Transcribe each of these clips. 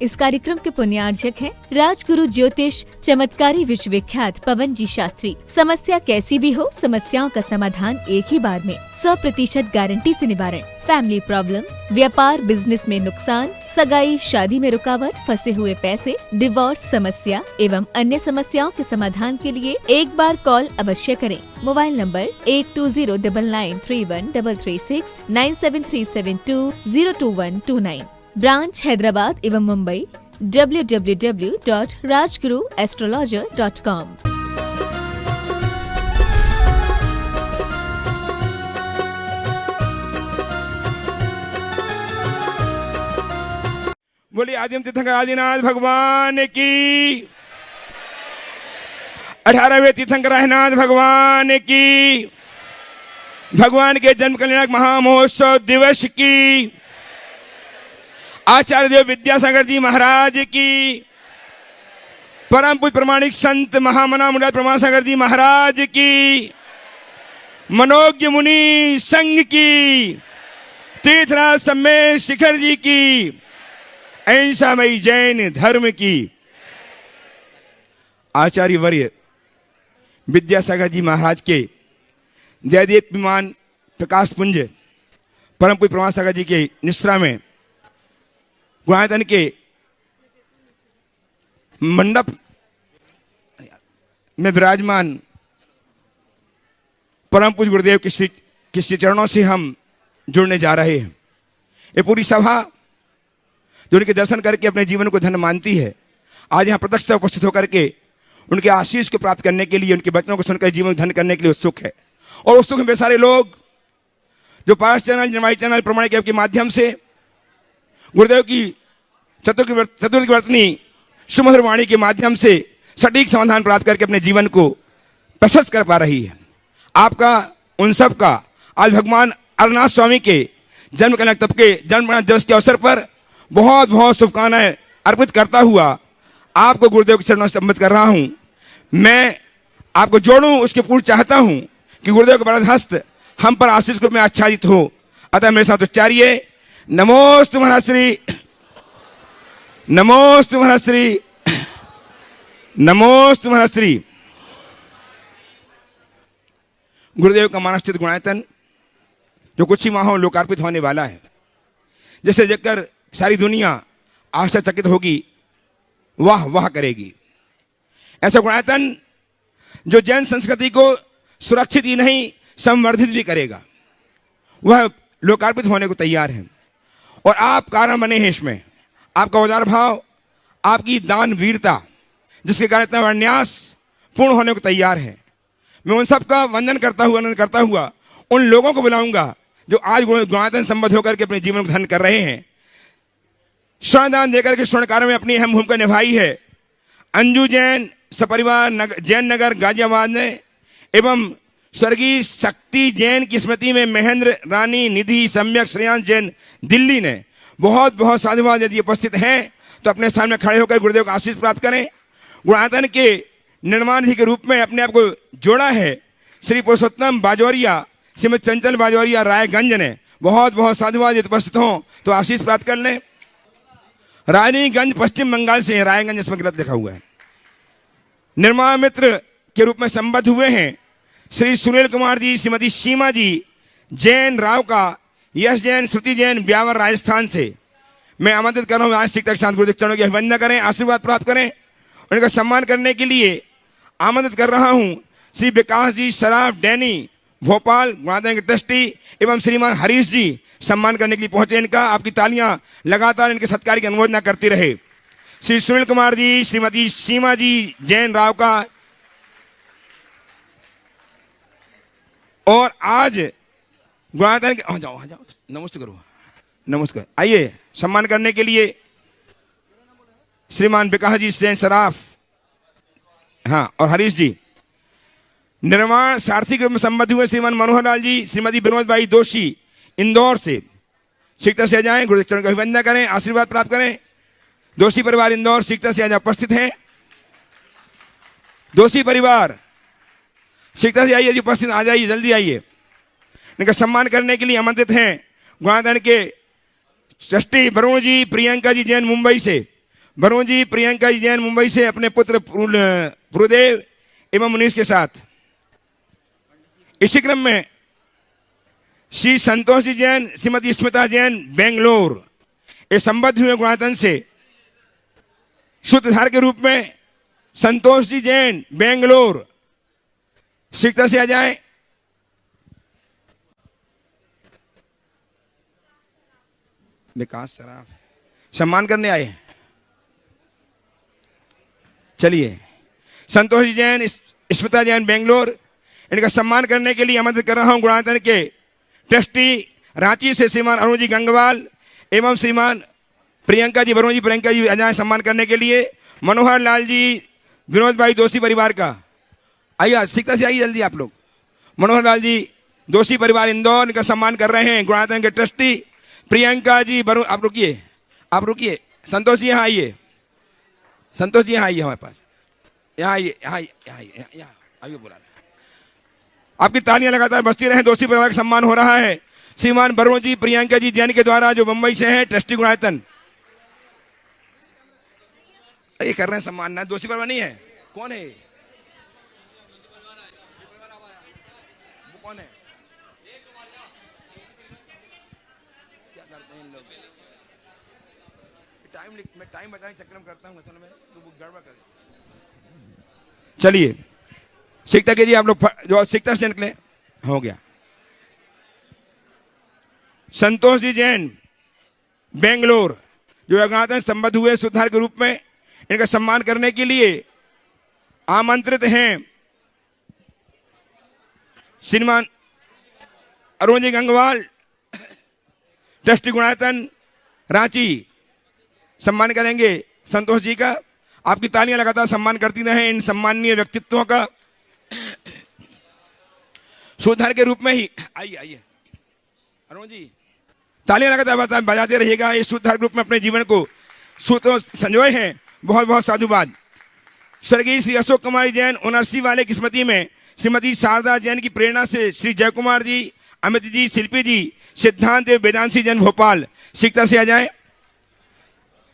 इस कार्यक्रम के पुण्यार्जक हैं राजगुरु ज्योतिष चमत्कारी विश्वविख्यात पवन जी शास्त्री। समस्या कैसी भी हो, समस्याओं का समाधान एक ही बार में, 100% गारंटी से निवारण। फैमिली प्रॉब्लम, व्यापार बिजनेस में नुकसान, सगाई शादी में रुकावट, फंसे हुए पैसे, डिवोर्स समस्या एवं अन्य समस्याओं के समाधान के लिए एक बार कॉल अवश्य करें। Mobile number 8209931336 9737202129। ब्रांच हैदराबाद एवं मुंबई www.rajguruastrologer.com। बोलिए आदिम तीर्थंकर आदिनाथ भगवान की, 18वें तीर्थंकर आदिनाथ भगवान की, भगवान के जन्म कल्याणक महामहोत्सव दिवस की, आचार्य देव विद्यासागर जी महाराज की, परम पूज्य प्रमाणिक संत महामना मुराद प्रमाण सागर जी महाराज की, मनोज्ञ मुनि संघ की, तीर्थराज सम्मेद शिखर जी की, अहिंसामयी जैन धर्म की, आचार्य वर्य विद्यासागर जी महाराज के दैदीप्यमान प्रकाश पुंज परम पूज्य प्रमाण सागर जी के निश्रा में गुणायतन के मंडप में विराजमान परम पूज्य गुरुदेव के श्री चरणों से हम जुड़ने जा रहे हैं। ये पूरी सभा जो उनके दर्शन करके अपने जीवन को धन्य मानती है, आज यहाँ प्रत्यक्ष उपस्थित होकर के उनके आशीष को प्राप्त करने के लिए, उनके वचनों को सुनकर जीवन को धन्य करने के लिए उत्सुक है। और उत्सुक में सारे लोग जो पास चैनल, जनवाई चैनल, प्रमाणिक ऐप के माध्यम से गुरुदेव की चतुर्थी वर्तनी सुमधुर वाणी के माध्यम से सटीक समाधान प्राप्त करके अपने जीवन को प्रशस्त कर पा रही है। आपका उन सब का आज भगवान अरनाथ स्वामी के जन्म कल्याण तब के जन्म दिवस के अवसर पर बहुत बहुत शुभकामनाएं अर्पित करता हुआ आपको गुरुदेव के चरणों से संबोधित कर रहा हूं। मैं आपको जोड़ूं, उसके पूर्ण चाहता हूं कि गुरुदेव का वरद हस्त हम पर आशीष रूप में आच्छादित हो। अतः मेरे साथ उच्चारिए, नमोस्तु महाश्री, नमोस्तु महाश्री, नमोस्तु महाश्री। गुरुदेव का मानसचित गुणायतन जो कुछ ही माहों लोकार्पित होने वाला है, जिसे देखकर सारी दुनिया आश्चर्यचकित होगी, वाह वाह करेगी। ऐसा गुणायतन जो जैन संस्कृति को सुरक्षित ही नहीं संवर्धित भी करेगा, वह लोकार्पित होने को तैयार है। और आप कारण बने हैं इसमें, आपका उदार भाव, आपकी दान वीरता, जिसके कारण इतना न्यास पूर्ण होने को तैयार है। मैं उन सबका वंदन करता हुआ उन लोगों को बुलाऊंगा जो आज गुणायतन संबद्ध होकर के अपने जीवन को धन्य कर रहे हैं। श्रमदान देकर के स्वर्ण कार्य में अपनी अहम भूमिका निभाई है। अंजू जैन सपरिवार जैन नगर गाजियाबाद ने एवं स्वर्गीय शक्ति जैन की स्मृति में महेंद्र रानी निधि सम्यक श्रेयांश जैन दिल्ली ने बहुत बहुत साधुवाद। यदि उपस्थित हैं तो अपने स्थान में खड़े होकर गुरुदेव का आशीष प्राप्त करें। गुणायतन के निर्माण के रूप में अपने आप को जोड़ा है श्री पुरुषोत्तम बाजौरिया, श्रीमती चंचल बाजौरिया रायगंज ने। बहुत बहुत साधुवाद। यदि उपस्थित हों तो आशीष प्राप्त कर लें। रानीगंज पश्चिम बंगाल से, रायगंज इसमें गलत लिखा हुआ है। निर्माण मित्र के रूप में संबद्ध हुए हैं श्री सुनील कुमार जी, श्रीमती सीमा जी जैन राव का, यश जैन, श्रुति जैन ब्यावर राजस्थान से। मैं आमंत्रित कर रहा हूँ आज शिक्षक के साथ गुरुदेव चरणों की वंदना करें, आशीर्वाद प्राप्त करें। उनका सम्मान करने के लिए आमंत्रित कर रहा हूँ श्री विकास जी सराफ डैनी भोपाल गुणायतन के ट्रस्टी एवं श्रीमान हरीश जी सम्मान करने के लिए पहुंचे। इनका आपकी तालियां लगातार इनके सत्कार की अनुमोदना करती रहे। श्री सुनील कुमार जी, श्रीमती सीमा जी जैन राव का। और आज गुणायतन के आ जाओ नमस्ते करो, नमस्कार। आइए सम्मान करने के लिए श्रीमान विकास जी जैन सराफ, हाँ, और हरीश जी। निर्माण सारथी के रूप में संबद्ध हुए श्रीमान मनोहर लाल जी, श्रीमती विनोद भाई दोषी इंदौर से। शीघ्र से आ जाएं, गुरुदेव चरणों की वंदना करें, आशीर्वाद प्राप्त करें। दोषी परिवार इंदौर शीघ्र से आज उपस्थित हैं। दोषी परिवार शीघ्र से आइए, जी उपस्थित आ जाइए, जल्दी आइए। इनका सम्मान करने के लिए आमंत्रित हैं गुणायतन के ट्रस्टी वरुण जी, प्रियंका जी जैन मुंबई से, वरुण जी प्रियंका जी जैन मुंबई से अपने पुत्र पुरुदेव एवं मुनीष के साथ। इसी क्रम में श्री संतोष जी जैन श्रीमती स्मिता जैन बेंगलोर ये संबद्ध हुए गुणातन से सूत्रधार के रूप में संतोष जी जैन बेंगलोर शीघ्रता से आ जाए। विकास सराफ सम्मान करने आए। चलिए संतोष जी जैन स्मिता जैन बेंगलोर इनका सम्मान करने के लिए आमंत्रित कर रहा हूं गुणातन के ट्रस्टी रांची से श्रीमान अरुण जी गंगवाल एवं श्रीमान प्रियंका जी वरुण जी प्रियंका जी अजाए सम्मान करने के लिए। मनोहर लाल जी विनोद भाई दोषी परिवार का आइए शीघ्रता से आइए जल्दी आप लोग। मनोहर लाल जी दोषी परिवार इंदौर इनका सम्मान कर रहे हैं गुणातन के ट्रस्टी। प्रियंका जी वरुण आप रुकिए संतोष जी यहाँ आइए। संतोष जी यहाँ आइए हमारे पास, यहाँ आइए बोला आपकी तालियां लगातार बजती रहे। दोषी परिवार का सम्मान हो रहा है श्रीमान वरुण जी प्रियंका जी जैन के द्वारा जो मुंबई से हैं ट्रस्टी गुणायतन। ये कर रहे हैं सम्मान ना, दोषी परिवार नहीं है। कौन है वो? कौन है? क्या करते हैं इन लोग? मैं टाइम बचाने के चक्कर में करता हूँ असल में तो वो गड़बड़ कर। चलिए शिक्षता कीजिए आप लोग जो शिक्षता से निकले हो गया। संतोष जी जैन बेंगलोर जो अज्ञातन संबद्ध हुए सुधार के रूप में इनका सम्मान करने के लिए आमंत्रित हैं श्रीमान अरुण जी गंगवाल ट्रस्टी गुणायतन रांची सम्मान करेंगे संतोष जी का। आपकी तालियां लगातार सम्मान करती रहें इन सम्माननीय व्यक्तित्वों का सुधार के रूप में ही। आइए अरुण जी तालियां लगातार बजाते रहिएगा। इस सुधार ग्रुप में अपने जीवन को सूत्रों संजोए हैं। बहुत बहुत साधुवाद। स्वर्गीय श्री अशोक कुमार जैन 79 वाले की स्मृति में श्रीमती शारदा जैन की प्रेरणा से श्री जय कुमार जी अमित जी शिल्पी जी सिद्धांत वेदांशी जैन भोपाल शीघ्रता से आ जाए।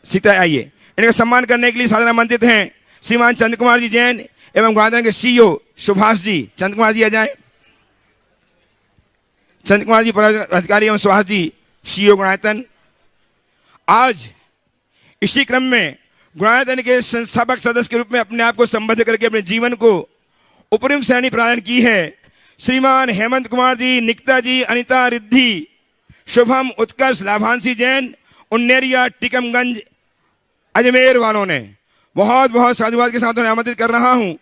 शीघ्रता आइए। इनका सम्मान करने के लिए सादर आमंत्रित हैं श्रीमान चंद्र कुमार जी जैन एवं गुणायतन के सीईओ सुभाष जी। चंद्र कुमार जी आ जाए। चंद्र कुमार जी पदाधिकारी एवं सुभाष जी सीईओ गुणायतन। आज इसी क्रम में गुणायतन के संस्थापक सदस्य के रूप में अपने आप को संबद्ध करके अपने जीवन को उपरिम श्रेणी प्रदान की है श्रीमान हेमंत कुमार जी निकिता जी अनिता रिद्धि शुभम उत्कर्ष लाभांशी जैन उन्नेरिया टिकमगंज अजमेर वालों ने। बहुत बहुत साधुवाद के साथ उन्हें आमंत्रित कर रहा हूं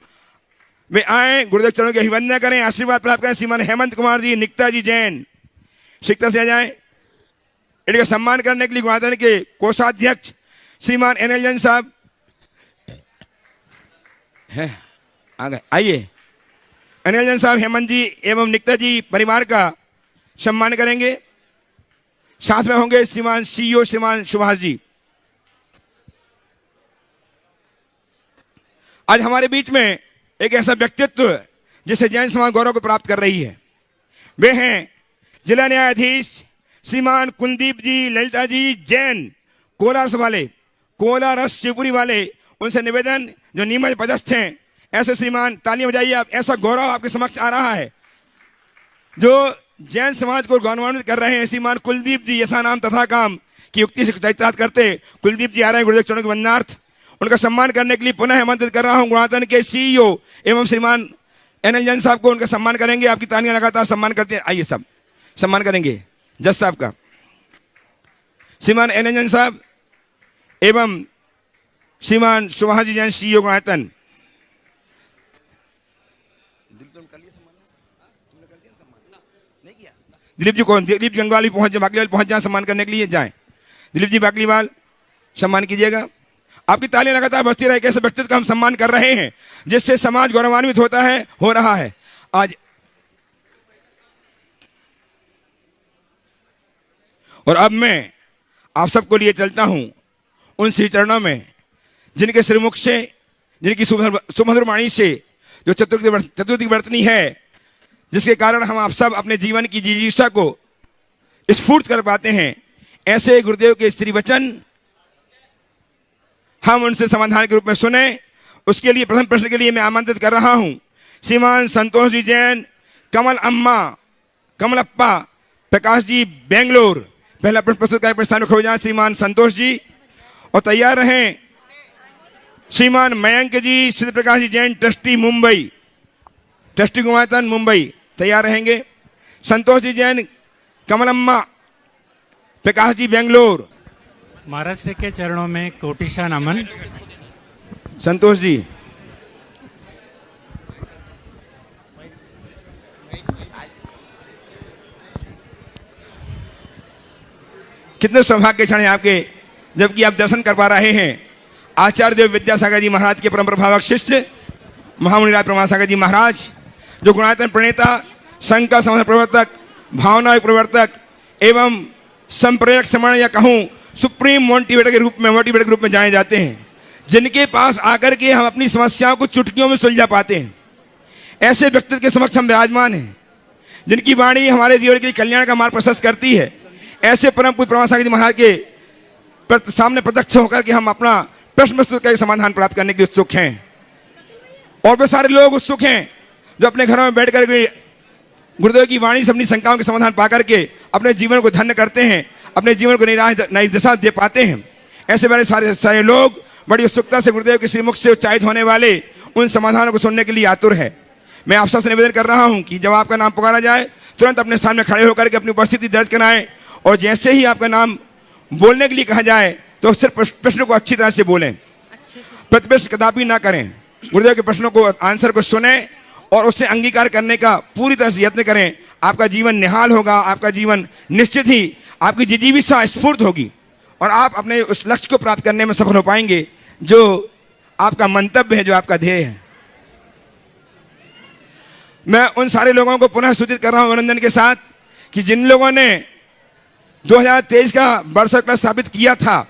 वे आए गुरुदेव चरणों की अभिवंदना करें आशीर्वाद प्राप्त करें। श्रीमान हेमंत कुमार जी निकिता जी जैन शीघ्रता से आ जाए। इनका सम्मान करने के लिए गुणायतन के कोषाध्यक्ष श्रीमान एनएल जैन साहब है आ गए। आइए एनएल जैन साहब हेमंत जी एवं निकिता जी परिवार का सम्मान करेंगे। साथ में होंगे श्रीमान सीईओ श्रीमान सुभाष जी। आज हमारे बीच में एक ऐसा व्यक्तित्व जिसे जैन समाज गौरव को प्राप्त कर रही है वे हैं जिला न्यायाधीश श्रीमान कुलदीप जी ललिता जी जैन कोलार शिवपुरी वाले। उनसे निवेदन जो नीमच पदस्थ हैं ऐसे श्रीमान तालियां बजाइए आप। ऐसा गौरव आपके समक्ष आ रहा है जो जैन समाज को गौरवान्वित कर रहे हैं श्रीमान कुलदीप जी यथा नाम तथा काम की युक्ति से चरितार्थ करते कुलदीप जी आ रहे हैं गुरुदेव चरणों के वंदनार्थ। उनका सम्मान करने के लिए पुनः आमंत्रित कर रहा हूं गुणायतन के सीईओ एवं श्रीमान एनएल जैन साहब को उनका सम्मान करेंगे। आपकी तालियां लगातार सम्मान करते हैं। आइए सब सम्मान करेंगे जज साहब का। श्रीमान एनएल जैन साहब एवं श्रीमान सुभाष जी जैन सीईओ गुणायतन। दिलीप जी कौन? दिलीप गंगवाल भी बाकलीवाल पहुंच जाए सम्मान करने के लिए जाएं। दिलीप जी बाकलीवाल सम्मान कीजिएगा। आपकी तालियां लगातार बजती रहे। कैसे व्यक्तित्व का हम सम्मान कर रहे हैं जिससे समाज गौरवान्वित होता है हो रहा है आज। और अब मैं आप सबको लिए चलता हूं उन श्री चरणों में जिनके श्रीमुख से जिनकी सुमधुर वाणी से जो चतुर्थी वर्तनी है जिसके कारण हम आप सब अपने जीवन की जिज्ञासा को स्फूर्त कर पाते हैं। ऐसे गुरुदेव के श्री वचन हम उनसे समाधान के रूप में सुने। उसके लिए प्रथम प्रश्न के लिए मैं आमंत्रित कर रहा हूं श्रीमान संतोष जी जैन, कमलप्पा प्रकाश जी बेंगलोर। पहला प्रश्न प्रस्तुत कर प्रस्थान में खड़े हो जाए श्रीमान संतोष जी, और तैयार रहें श्रीमान मयंक जी सिद्ध प्रकाश जी जैन, ट्रस्टी मुंबई, ट्रस्टी गुमातन मुंबई, तैयार रहेंगे। संतोष जी जैन, कमलम्मा प्रकाश जी बेंगलोर। महाराज श्री के चरणों में कोटिशा नमन। संतोष जी, कितने सौभाग्य के क्षण है आपके, जबकि आप दर्शन कर पा रहे हैं आचार्य देव विद्यासागर जी महाराज के परम प्रभावक शिष्य महामुनि राज प्रमासागर जी महाराज, जो गुणायतन प्रणेता, संघ का समन्वय प्रवर्तक, भावना प्रवर्तक एवं संप्रेरक समरण या कहूं सुप्रीम मोटिवेटर के रूप में जाने जाते हैं, जिनके पास आकर के हम अपनी समस्याओं को चुटकियों में सुलझा पाते हैं। ऐसे व्यक्तित्व के समक्ष हम विराजमान हैं, जिनकी वाणी हमारे जीवन के लिए कल्याण का मार्ग प्रशस्त करती है। ऐसे परम पूज्य प्रमासागर जी महाराज के सामने प्रत्यक्ष होकर के हम अपना प्रश्न प्रस्तुत करके समाधान प्राप्त करने के उत्सुक हैं, और वे सारे लोग उत्सुक हैं जो अपने घरों में बैठकर के गुरुदेव की वाणी से अपनी शंकाओं के समाधान पाकर के अपने जीवन को धन्य करते हैं, अपने जीवन को नई दिशा दे पाते हैं। ऐसे बड़े सारे लोग बड़ी उत्सुकता से गुरुदेव के श्रीमुख से उच्चारित होने वाले उन समाधानों को सुनने के लिए आतुर है। मैं आप सबसे निवेदन कर रहा हूं कि जब आपका नाम पुकारा जाए तुरंत अपने स्थान में खड़े होकर के अपनी उपस्थिति दर्ज कराएं, और जैसे ही आपका नाम बोलने के लिए कहा जाए तो सिर्फ प्रश्न को अच्छी तरह से बोलें, प्रतिप्रश्न कदापि ना करें। गुरुदेव के प्रश्नों को, आंसर को सुने और उससे अंगीकार करने का पूरी तरह से यत्न करें। आपका जीवन निहाल होगा, आपका जीवन निश्चित ही आपकी जिजीविषा स्फूर्त होगी, और आप अपने उस लक्ष्य को प्राप्त करने में सफल हो पाएंगे जो आपका मंतव्य है, जो आपका ध्येय है। मैं उन सारे लोगों को पुनः सूचित कर रहा हूं अभिनंदन के साथ कि जिन लोगों ने 2023 का वर्ष कलश स्थापित किया था,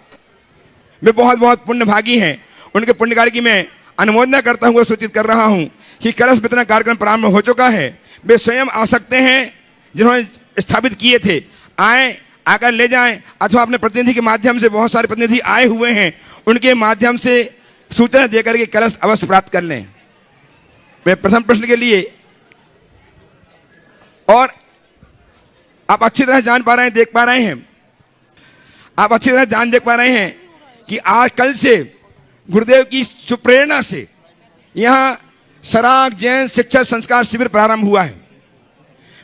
वे बहुत बहुत पुण्यभागी हैं। उनके पुण्य कार्य की मैं अनुमोदना करता हुआ सूचित कर रहा हूं कि कलश वितरण कार्यक्रम प्रारंभ हो चुका है। वे स्वयं आ सकते हैं, जिन्होंने स्थापित किए थे, आकर ले जाएं, अथवा अपने प्रतिनिधि के माध्यम से, बहुत सारे प्रतिनिधि आए हुए हैं, उनके माध्यम से सूचना देकर के कलश अवश्य प्राप्त कर लें। मैं प्रथम प्रश्न के लिए, और आप अच्छी तरह जान पा रहे हैं, देख पा रहे हैं, आप अच्छी तरह देख पा रहे हैं कि आज कल से गुरुदेव की सुप्रेरणा से यहां सराग जैन शिक्षा संस्कार शिविर प्रारंभ हुआ है।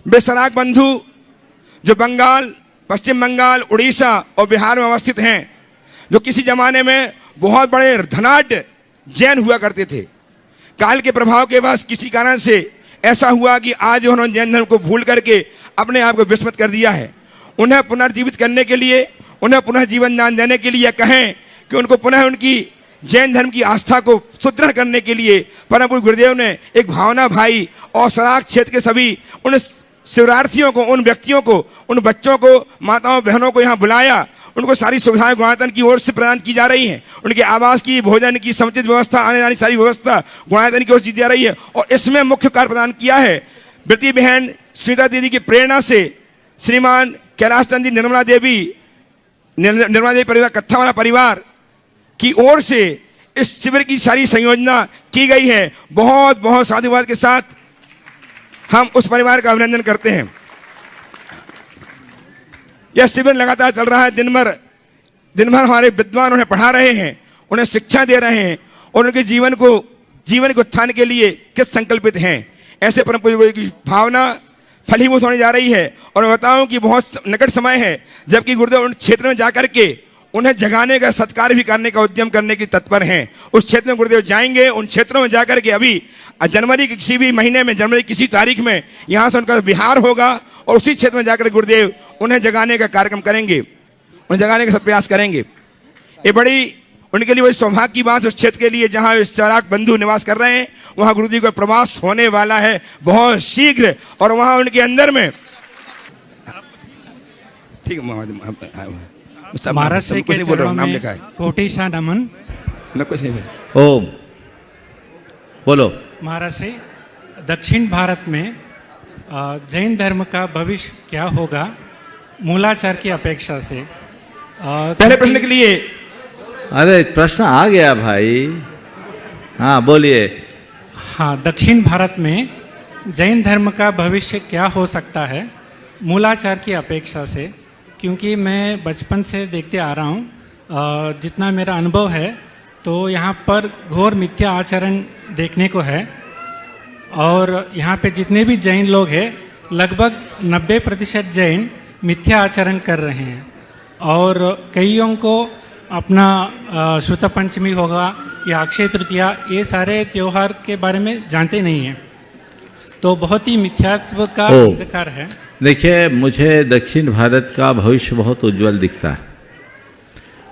वे सराग बंधु जो बंगाल, पश्चिम बंगाल, उड़ीसा और बिहार में अवस्थित हैं, जो किसी जमाने में बहुत बड़े धनाढ्य जैन हुआ करते थे, काल के प्रभाव के बाद किसी कारण से ऐसा हुआ कि आज उन्होंने जैन धर्म को भूल करके अपने आप को विस्मृत कर दिया है। उन्हें पुनर्जीवित करने के लिए, उन्हें पुनः जीवन दान देने के लिए कहें कि उनको पुनः उनकी जैन धर्म की आस्था को सुदृढ़ करने के लिए परम पूज्य गुरुदेव ने एक भावना भाई और सराग क्षेत्र के सभी उन शिवरार्थियों को, उन व्यक्तियों को, उन बच्चों को, माताओं बहनों को यहाँ बुलाया। उनको सारी सुविधाएं गुणायतन की ओर से प्रदान की जा रही हैं। उनके आवास की, भोजन की समुचित व्यवस्था, आने जाने सारी व्यवस्था गुणायतन की ओर से दी जा रही है। और इसमें मुख्य कार्य प्रदान किया है बेटी बहन श्रीता दीदी की प्रेरणा से श्रीमान कैलाश चंद जी, निर्मला देवी परिवार, कत्थावाला परिवार की ओर से इस शिविर की सारी संयोजना की गई है। बहुत बहुत साधुवाद के साथ हम उस परिवार का अभिनंदन करते हैं। यह शिविर लगातार चल रहा है। दिन भर हमारे विद्वान उन्हें पढ़ा रहे हैं, उन्हें शिक्षा दे रहे हैं, और उनके जीवन के उत्थान के लिए किस संकल्पित हैं। ऐसे परम पूज्य गुरुदेव की भावना फलीभूत होने जा रही है। और मैं बताऊं कि बहुत निकट समय है जबकि गुरुदेव उन क्षेत्र में जाकर के उन्हें जगाने का, सत्कार भी करने का उद्यम करने की तत्पर हैं। उस क्षेत्र में गुरुदेव जाएंगे। उन क्षेत्रों में जाकर के अभी जनवरी के किसी भी महीने में, जनवरी किसी तारीख में यहाँ से उनका विहार होगा, और उसी क्षेत्र में जाकर गुरुदेव उन्हें जगाने का कार्यक्रम करेंगे, उन्हें जगाने का प्रयास करेंगे। ये बड़ी उनके लिए बड़ी सौभाग्य की बात, उस क्षेत्र के लिए जहाँ सराग बंधु निवास कर रहे हैं, वहाँ गुरुदेव का प्रवास होने वाला है बहुत शीघ्र। और वहाँ उनके अंदर में, ठीक है, महाराज श्री के चरणों में कोटिशा नमन। ओम बोलो। महाराज श्री, दक्षिण भारत में जैन धर्म का भविष्य क्या होगा मूलाचार की अपेक्षा से? पहले प्रश्न के लिए अरे प्रश्न आ गया भाई। हाँ बोलिए। हाँ, दक्षिण भारत में जैन धर्म का भविष्य क्या हो सकता है मूलाचार की अपेक्षा से? क्योंकि मैं बचपन से देखते आ रहा हूँ, जितना मेरा अनुभव है तो यहाँ पर घोर मिथ्या आचरण देखने को है। और यहाँ पे जितने भी जैन लोग हैं लगभग 90% जैन मिथ्या आचरण कर रहे हैं। और कईयों को अपना शुद्ध पंचमी होगा या अक्षय तृतीया, ये सारे त्यौहार के बारे में जानते नहीं हैं, तो बहुत ही मिथ्यात्व का अंधकार है। देखिए, मुझे दक्षिण भारत का भविष्य बहुत उज्जवल दिखता है।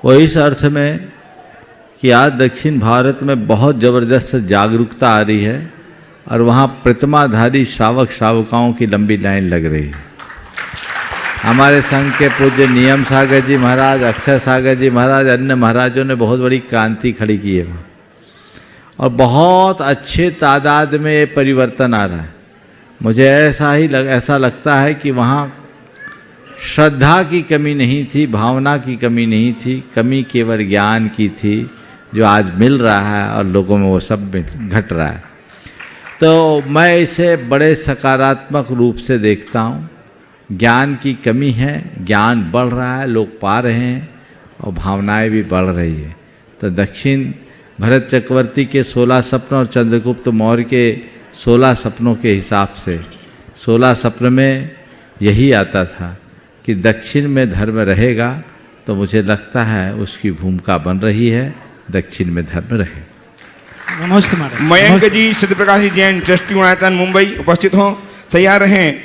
वो इस अर्थ में कि आज दक्षिण भारत में बहुत ज़बरदस्त जागरूकता आ रही है और वहाँ प्रतिमाधारी श्रावक श्रावकाओं की लंबी लाइन लग रही है। हमारे संघ के पूज्य नियम सागर जी महाराज, अक्षय सागर जी महाराज, अन्य महाराजों ने बहुत बड़ी क्रांति खड़ी की है वहाँ, और बहुत अच्छे तादाद में ये परिवर्तन आ रहा है। मुझे ऐसा लगता है कि वहाँ श्रद्धा की कमी नहीं थी, भावना की कमी नहीं थी, कमी केवल ज्ञान की थी, जो आज मिल रहा है और लोगों में वो सब घट रहा है। तो मैं इसे बड़े सकारात्मक रूप से देखता हूँ। ज्ञान की कमी है, ज्ञान बढ़ रहा है, लोग पा रहे हैं और भावनाएं भी बढ़ रही है। तो दक्षिण भरत चक्रवर्ती के 16 सपनों और चंद्रगुप्त मौर्य के 16 सपनों के हिसाब से 16 सपन में यही आता था कि दक्षिण में धर्म रहेगा, तो मुझे लगता है उसकी भूमिका बन रही है, दक्षिण में धर्म रहे। नमस्ते महाराज। मयंक जी, सिद्ध प्रकाश जी जैन ट्रस्टी गुणायतन मुंबई उपस्थित हों, तैयार रहें।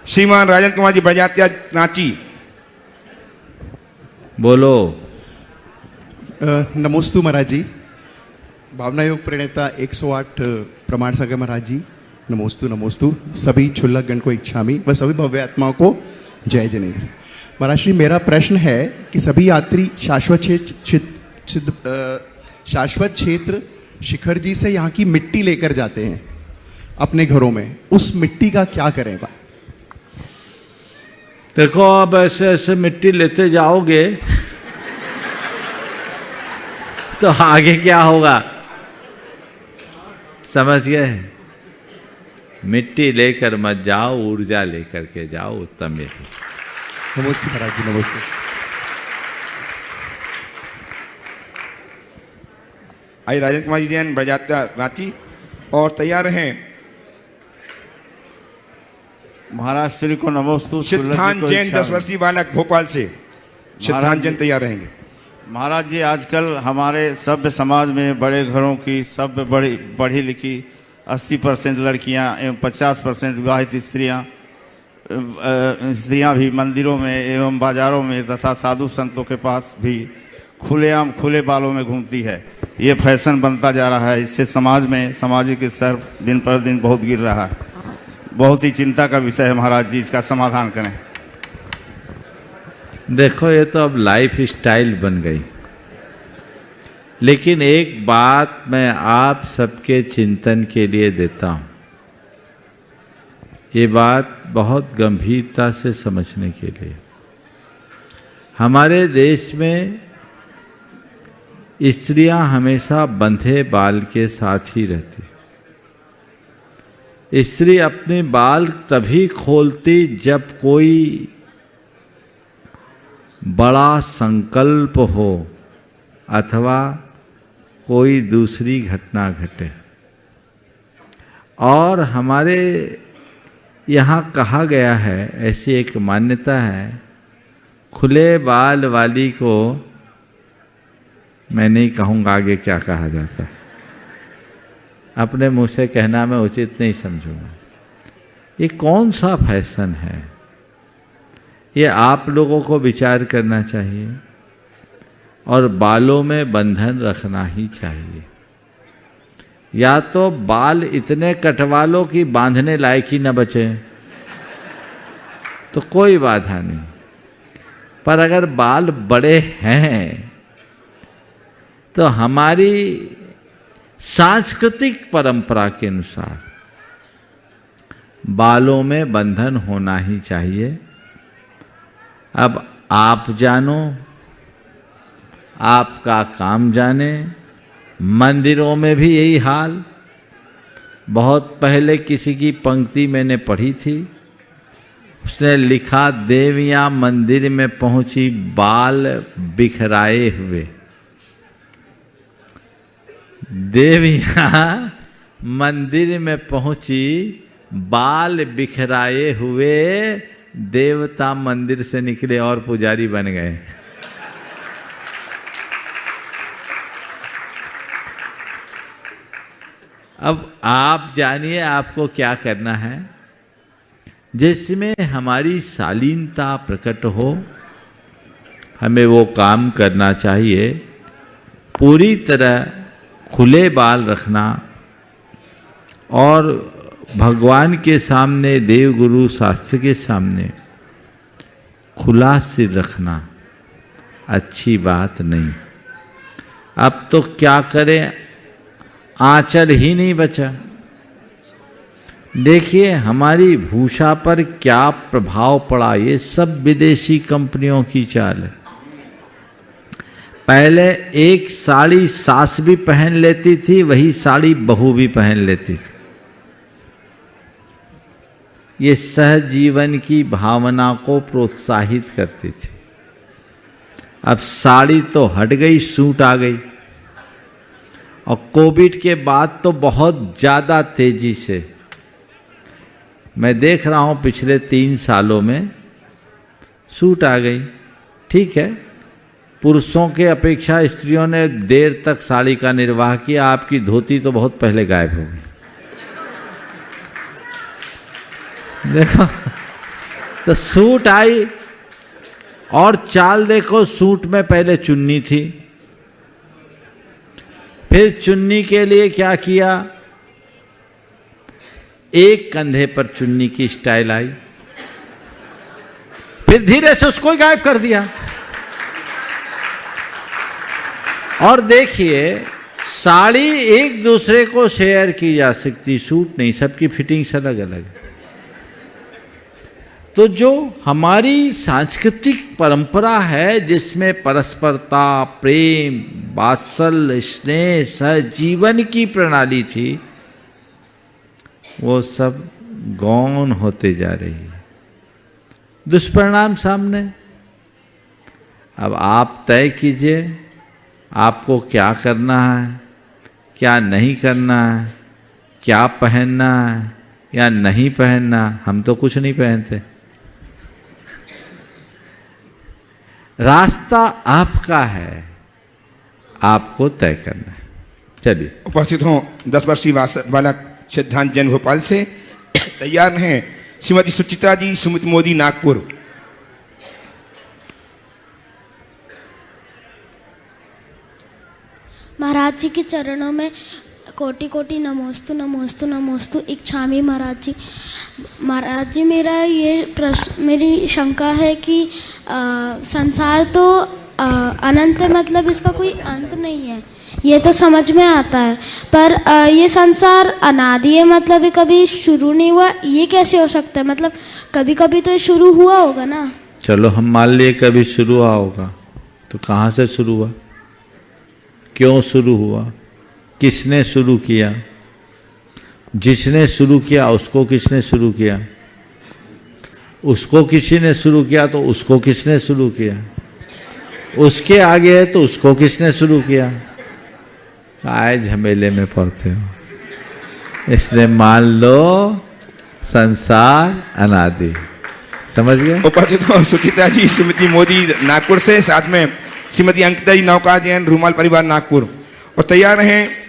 श्रीमान राजन कुमार जी बजात्या रांची। बोलो। नमोस्तु महाराज जी। भावना योग प्रणेता 108 प्रमाण सागर महाराज जी, नमोस्तु नमोस्तु। सभी क्षुल्लक गण को इच्छामी व सभी भव्य आत्माओं को जय जनेन्द्र। महाराज श्री, मेरा प्रश्न है कि सभी यात्री शाश्वत क्षेत्र शिखर जी से यहाँ की मिट्टी लेकर जाते हैं अपने घरों में, उस मिट्टी का क्या करें? देखो, अब ऐसे ऐसे मिट्टी लेते जाओगे तो आगे क्या होगा समझ गए? मिट्टी लेकर मत जाओ, ऊर्जा लेकर के जाओ, उत्तम ये। नमस्ते महाराज जी, नमस्ते। आई राजन कुमार जी जैन बजात्या रांची, और तैयार हैं। महाराज श्री को नमोस्तु। सिद्धांत जैन 10 वर्षीय बालक भोपाल से। सिद्धांत जैन तैयार रहेंगे। महाराज जी, आजकल हमारे सभ्य समाज में बड़े घरों की सभ्य बड़ी पढ़ी लिखी 80% लड़कियां एवं 50% विवाहित स्त्रियां भी मंदिरों में एवं बाजारों में तथा साधु संतों के पास भी खुलेआम खुले बालों में घूमती है। ये फैशन बनता जा रहा है। इससे समाज में सामाजिक स्तर दिन पर दिन बहुत गिर रहा है। बहुत ही चिंता का विषय है महाराज जी, इसका समाधान करें। देखो, ये तो अब लाइफ स्टाइल बन गई। लेकिन एक बात मैं आप सबके चिंतन के लिए देता हूँ, ये बात बहुत गंभीरता से समझने के लिए। हमारे देश में स्त्रियां हमेशा बंधे बाल के साथ ही रहती। स्त्री अपने बाल तभी खोलती जब कोई बड़ा संकल्प हो अथवा कोई दूसरी घटना घटे। और हमारे यहाँ कहा गया है, ऐसी एक मान्यता है, खुले बाल वाली को, मैं नहीं कहूँगा आगे क्या कहा जाता है, अपने मुंह से कहना मैं उचित नहीं समझूंगा। ये कौन सा फैशन है? ये आप लोगों को विचार करना चाहिए और बालों में बंधन रखना ही चाहिए। या तो बाल इतने कटवा लो कि बांधने लायक ही न बचे, तो कोई बाधा नहीं। पर अगर बाल बड़े हैं तो हमारी सांस्कृतिक परंपरा के अनुसार बालों में बंधन होना ही चाहिए। अब आप जानो आपका काम जाने। मंदिरों में भी यही हाल। बहुत पहले किसी की पंक्ति मैंने पढ़ी थी, उसने लिखा, देवियां मंदिर में पहुंची बाल बिखराए हुए। देवियां मंदिर में पहुंची बाल बिखराए हुए, देवता मंदिर से निकले और पुजारी बन गए। अब आप जानिए आपको क्या करना है। जिसमें हमारी शालीनता प्रकट हो, हमें वो काम करना चाहिए। पूरी तरह खुले बाल रखना और भगवान के सामने, देव गुरु शास्त्र के सामने खुला सिर रखना अच्छी बात नहीं। अब तो क्या करें, आंचल ही नहीं बचा। देखिए हमारी भूषा पर क्या प्रभाव पड़ा। ये सब विदेशी कंपनियों की चाल है। पहले एक साड़ी सास भी पहन लेती थी, वही साड़ी बहू भी पहन लेती थी। ये सहजीवन की भावना को प्रोत्साहित करती थी। अब साड़ी तो हट गई, सूट आ गई। और कोविड के बाद तो बहुत ज़्यादा तेजी से मैं देख रहा हूँ, पिछले 3 सालों में सूट आ गई। ठीक है, पुरुषों के अपेक्षा स्त्रियों ने देर तक साड़ी का निर्वाह किया। आपकी धोती तो बहुत पहले गायब हो गई। देखो तो सूट आई, और चाल देखो, सूट में पहले चुन्नी थी, फिर चुन्नी के लिए क्या किया, एक कंधे पर चुन्नी की स्टाइल आई, फिर धीरे से उसको ही गायब कर दिया। और देखिए साड़ी एक दूसरे को शेयर की जा सकती, सूट नहीं, सबकी फिटिंग्स अलग अलग। तो जो हमारी सांस्कृतिक परंपरा है, जिसमें परस्परता, प्रेम, वात्सल्य, स्नेह, सहजीवन की प्रणाली थी, वो सब गौण होते जा रही है। दुष्परिणाम सामने। अब आप तय कीजिए आपको क्या करना है, क्या नहीं करना है, क्या पहनना है या नहीं पहनना। हम तो कुछ नहीं पहनते। रास्ता आपका है, आपको तय करना है। चलिए। उपस्थित हों 10 वर्षीय बालक सिद्धांत जैन भोपाल से। तैयार हैं श्रीमती सुचित्रा जी, सुमित मोदी नागपुर। महाराज जी के चरणों में कोटि कोटि नमोस्तु नमोस्तु नमोस्तु इच्छामि। महाराज जी, महाराज जी, मेरा ये प्रश्न, मेरी शंका है कि संसार तो अनंत है, मतलब इसका कोई अंत नहीं है, ये तो समझ में आता है। पर ये संसार अनादि है, मतलब ये कभी शुरू नहीं हुआ, ये कैसे हो सकता है? मतलब कभी कभी तो ये शुरू हुआ होगा ना। चलो हम मान लिए कभी शुरू हुआ होगा, तो कहाँ से शुरू हुआ, क्यों शुरू हुआ, किसने शुरू किया? जिसने शुरू किया उसको किसने शुरू किया? उसको किसी ने शुरू किया तो उसको किसने शुरू किया? उसके आगे है तो उसको किसने शुरू किया? आए झमेले में पड़ते हो। इसलिए मान लो संसार अनादि। समझ गए? उपस्थित हो सुचित्रा जी, सुमिति मोदी नागपुर से, साथ में श्रीमती अंकिता जी नौका जैन, रूमाल परिवार नागपुर। और तैयार हैं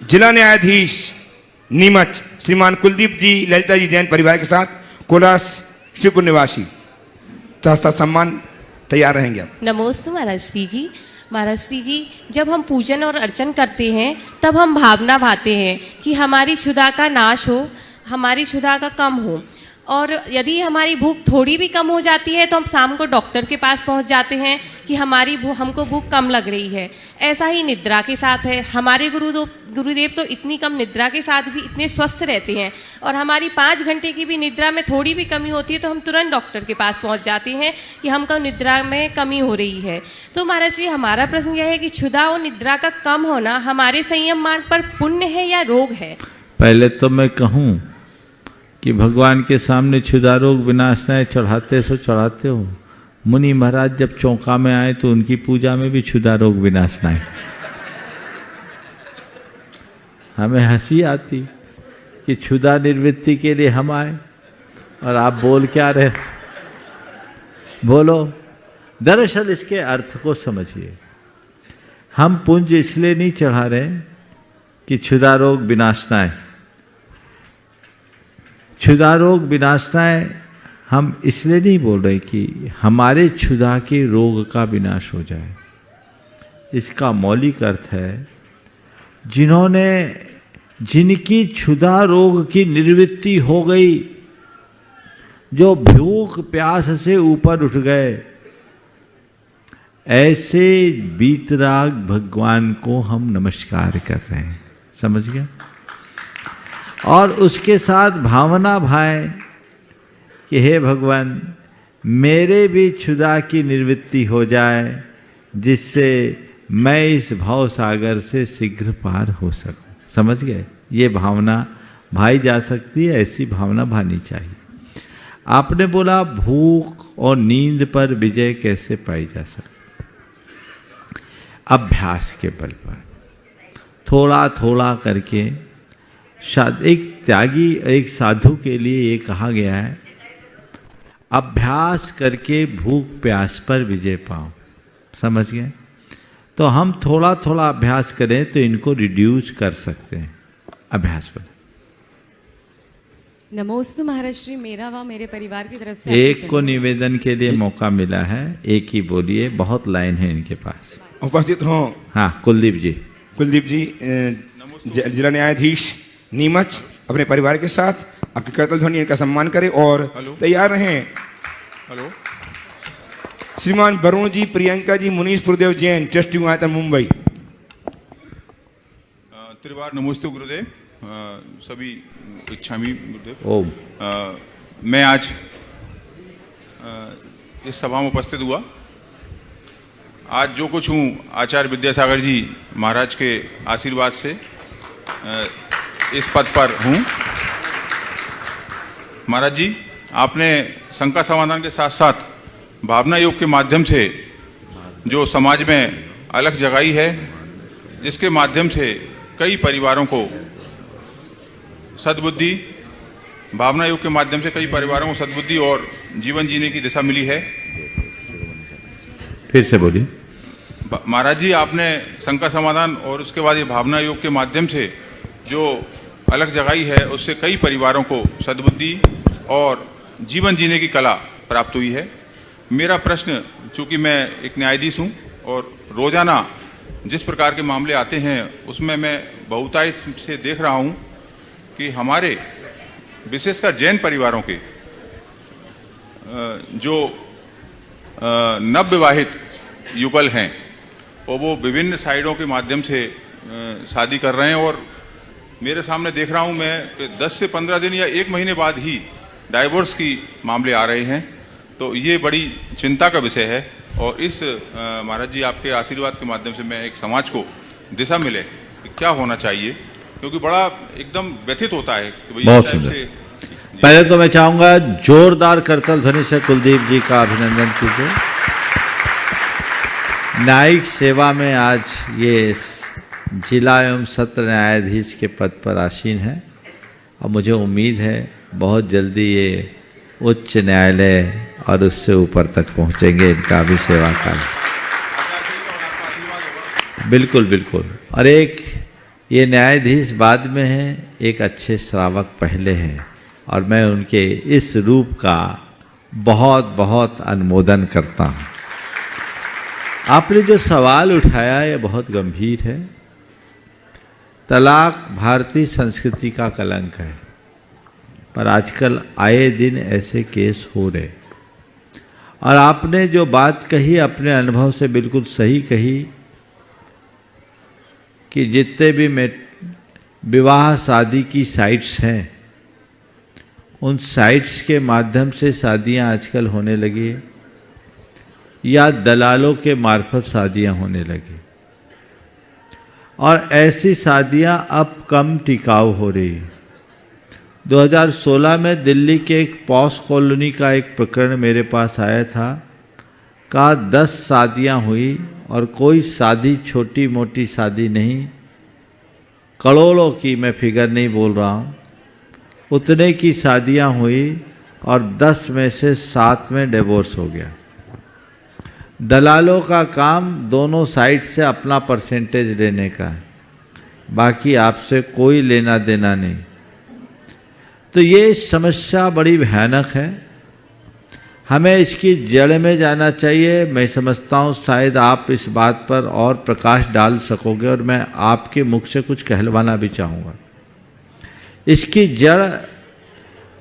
जिला न्यायाधीश नीमच श्रीमान कुलदीप जी, ललिता जी जैन परिवार के साथ, कोलार शिवपुर निवासी। सहस्त्र सम्मान तैयार रहेंगे आप। नमोस्तु महाराज श्री जी। महाराज श्री जी, जब हम पूजन और अर्चन करते हैं तब हम भावना भाते हैं कि हमारी क्षुधा का नाश हो, हमारी क्षुधा का कम हो। और यदि हमारी भूख थोड़ी भी कम हो जाती है तो हम शाम को डॉक्टर के पास पहुंच जाते हैं कि हमको भूख कम लग रही है। ऐसा ही निद्रा के साथ है। हमारे गुरुदेव तो इतनी कम निद्रा के साथ भी इतने स्वस्थ रहते हैं, और हमारी 5 घंटे की भी निद्रा में थोड़ी भी कमी होती है तो हम तुरंत डॉक्टर के पास पहुंच जाते हैं कि हमको निद्रा में कमी हो रही है। तो महाराज जी, हमारा प्रश्न यह है कि क्षुधा और निद्रा का कम होना हमारे संयम मार्ग पर पुण्य है या रोग है? पहले तो मैं कहूं कि भगवान के सामने क्षुधा रोग विनाशनाय चढ़ाते सो चढ़ाते हो। मुनि महाराज जब चौका में आए तो उनकी पूजा में भी क्षुधा रोग विनाशनाय। हमें हंसी आती कि क्षुधा निवृत्ति के लिए हम आए और आप बोल क्या रहे। बोलो। दरअसल इसके अर्थ को समझिए। हम पुंज इसलिए नहीं चढ़ा रहे कि क्षुधा रोग विनाशनाय। क्षुधा रोग विनाशनाय हम इसलिए नहीं बोल रहे कि हमारे क्षुधा के रोग का विनाश हो जाए। इसका मौलिक अर्थ है जिनकी क्षुधा रोग की निवृत्ति हो गई, जो भूख प्यास से ऊपर उठ गए, ऐसे बीतराग भगवान को हम नमस्कार कर रहे हैं। समझ गया? और उसके साथ भावना भाएं कि हे भगवान, मेरे भी क्षुधा की निवृत्ति हो जाए, जिससे मैं इस भाव सागर से शीघ्र पार हो सकूं। समझ गए? ये भावना भाई जा सकती है, ऐसी भावना भानी चाहिए। आपने बोला भूख और नींद पर विजय कैसे पाई जा सकती? अभ्यास के बल पर थोड़ा थोड़ा करके। एक त्यागी, एक साधु के लिए ये कहा गया है, अभ्यास करके भूख प्यास पर विजय पाओ। समझ गए? तो हम थोड़ा थोड़ा अभ्यास करें तो इनको रिड्यूस कर सकते हैं अभ्यास पर। नमोस्तु महाराज श्री, मेरा व मेरे परिवार की तरफ से एक को निवेदन के लिए मौका मिला है, एक ही बोलिए, बहुत लाइन है इनके पास। उपस्थित हों। हाँ, कुलदीप जी। कुलदीप जी, जिला न्यायाधीश नीमच अपने परिवार के साथ आपकी करतल ध्वनि इनका सम्मान करें और तैयार रहें। हेलो। श्रीमान वरुण जी, प्रियंका जी, मुनीश पुरदेव जैन, ट्रस्टी गुणायतन, मुंबई। त्रिवार नमोस्तु गुरुदेव। सभी इच्छामी गुरुदेव। ओम। मैं आज इस सभा में उपस्थित हुआ। आज जो कुछ हूँ आचार्य विद्यासागर जी महाराज के आशीर्वाद से इस पद पर हूँ। महाराज जी, आपने शंका समाधान के साथ साथ भावना योग के माध्यम से जो समाज में अलग जगाई है, जिसके माध्यम से कई परिवारों को सद्बुद्धि, भावना योग के माध्यम से कई परिवारों को सद्बुद्धि और जीवन जीने की दिशा मिली है। फिर से बोलिए। महाराज जी, आपने शंका समाधान और उसके बाद ये भावना योग के माध्यम से जो अलग जगाई है, उससे कई परिवारों को सद्बुद्धि और जीवन जीने की कला प्राप्त हुई है। मेरा प्रश्न, चूंकि मैं एक न्यायाधीश हूँ और रोजाना जिस प्रकार के मामले आते हैं उसमें मैं बहुतायत से देख रहा हूँ कि हमारे विशेषकर जैन परिवारों के जो नवविवाहित युगल हैं, और वो विभिन्न साइडों के माध्यम से शादी कर रहे हैं, और मेरे सामने देख रहा हूँ मैं कि 10 से 15 दिन या 1 महीने बाद ही डाइवोर्स की मामले आ रहे हैं। तो ये बड़ी चिंता का विषय है, और इस महाराज जी आपके आशीर्वाद के माध्यम से मैं एक समाज को दिशा मिले कि क्या होना चाहिए, क्योंकि बड़ा एकदम व्यथित होता है कि भाई बहुत सुंदर। पहले तो मैं चाहूंगा जोरदार करतल ध्वनि से कुलदीप जी का अभिनंदन कीजिए। न्यायिक सेवा में आज ये जिला एवं सत्र न्यायाधीश के पद पर आसीन है, और मुझे उम्मीद है बहुत जल्दी ये उच्च न्यायालय और उससे ऊपर तक पहुंचेंगे। इनका भी सेवा काल। बिल्कुल बिल्कुल। और एक ये न्यायाधीश बाद में है, एक अच्छे श्रावक पहले हैं, और मैं उनके इस रूप का बहुत बहुत अनुमोदन करता हूँ। आपने जो सवाल उठाया ये बहुत गंभीर है। तलाक भारतीय संस्कृति का कलंक है। पर आजकल आए दिन ऐसे केस हो रहे। और आपने जो बात कही अपने अनुभव से बिल्कुल सही कही कि जितने भी विवाह शादी की साइट्स हैं, उन साइट्स के माध्यम से शादियां आजकल होने लगी है या दलालों के मार्फत शादियां होने लगी, और ऐसी शादियां अब कम टिकाऊ हो रही है। 2016 में दिल्ली के एक पॉश कॉलोनी का एक प्रकरण मेरे पास आया था। कहा 10 शादियां हुई और कोई शादी छोटी मोटी शादी नहीं, करोड़ों की, मैं फिगर नहीं बोल रहा हूँ, उतने की शादियां हुई और 10 में से 7 में डिवोर्स हो गया। दलालों का काम दोनों साइड से अपना परसेंटेज लेने का है, बाकी आपसे कोई लेना देना नहीं। तो ये समस्या बड़ी भयानक है, हमें इसकी जड़ में जाना चाहिए। मैं समझता हूँ शायद आप इस बात पर और प्रकाश डाल सकोगे और मैं आपके मुख से कुछ कहलवाना भी चाहूँगा। इसकी जड़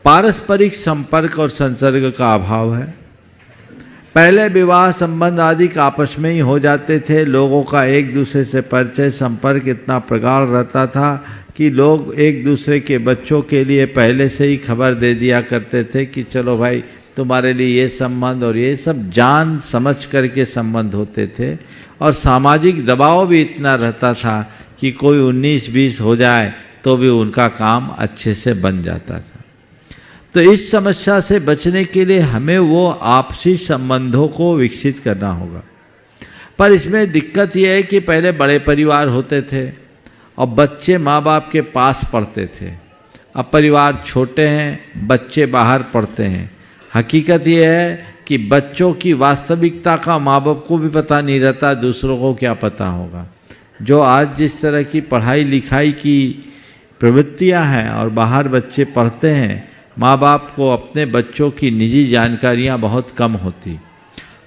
पारस्परिक संपर्क और संसर्ग का अभाव है। पहले विवाह संबंध आदि आपस में ही हो जाते थे, लोगों का एक दूसरे से परिचय संपर्क इतना प्रगाढ़ रहता था कि लोग एक दूसरे के बच्चों के लिए पहले से ही खबर दे दिया करते थे कि चलो भाई तुम्हारे लिए ये संबंध, और ये सब जान समझ करके संबंध होते थे। और सामाजिक दबाव भी इतना रहता था कि कोई 19-20 हो जाए तो भी उनका काम अच्छे से बन जाता था। तो इस समस्या से बचने के लिए हमें वो आपसी संबंधों को विकसित करना होगा। पर इसमें दिक्कत यह है कि पहले बड़े परिवार होते थे और बच्चे माँ बाप के पास पढ़ते थे। अब परिवार छोटे हैं, बच्चे बाहर पढ़ते हैं। हकीकत यह है कि बच्चों की वास्तविकता का माँ बाप को भी पता नहीं रहता, दूसरों को क्या पता होगा। जो आज जिस तरह की पढ़ाई लिखाई की प्रवृत्तियां हैं और बाहर बच्चे पढ़ते हैं, माँ बाप को अपने बच्चों की निजी जानकारियां बहुत कम होती।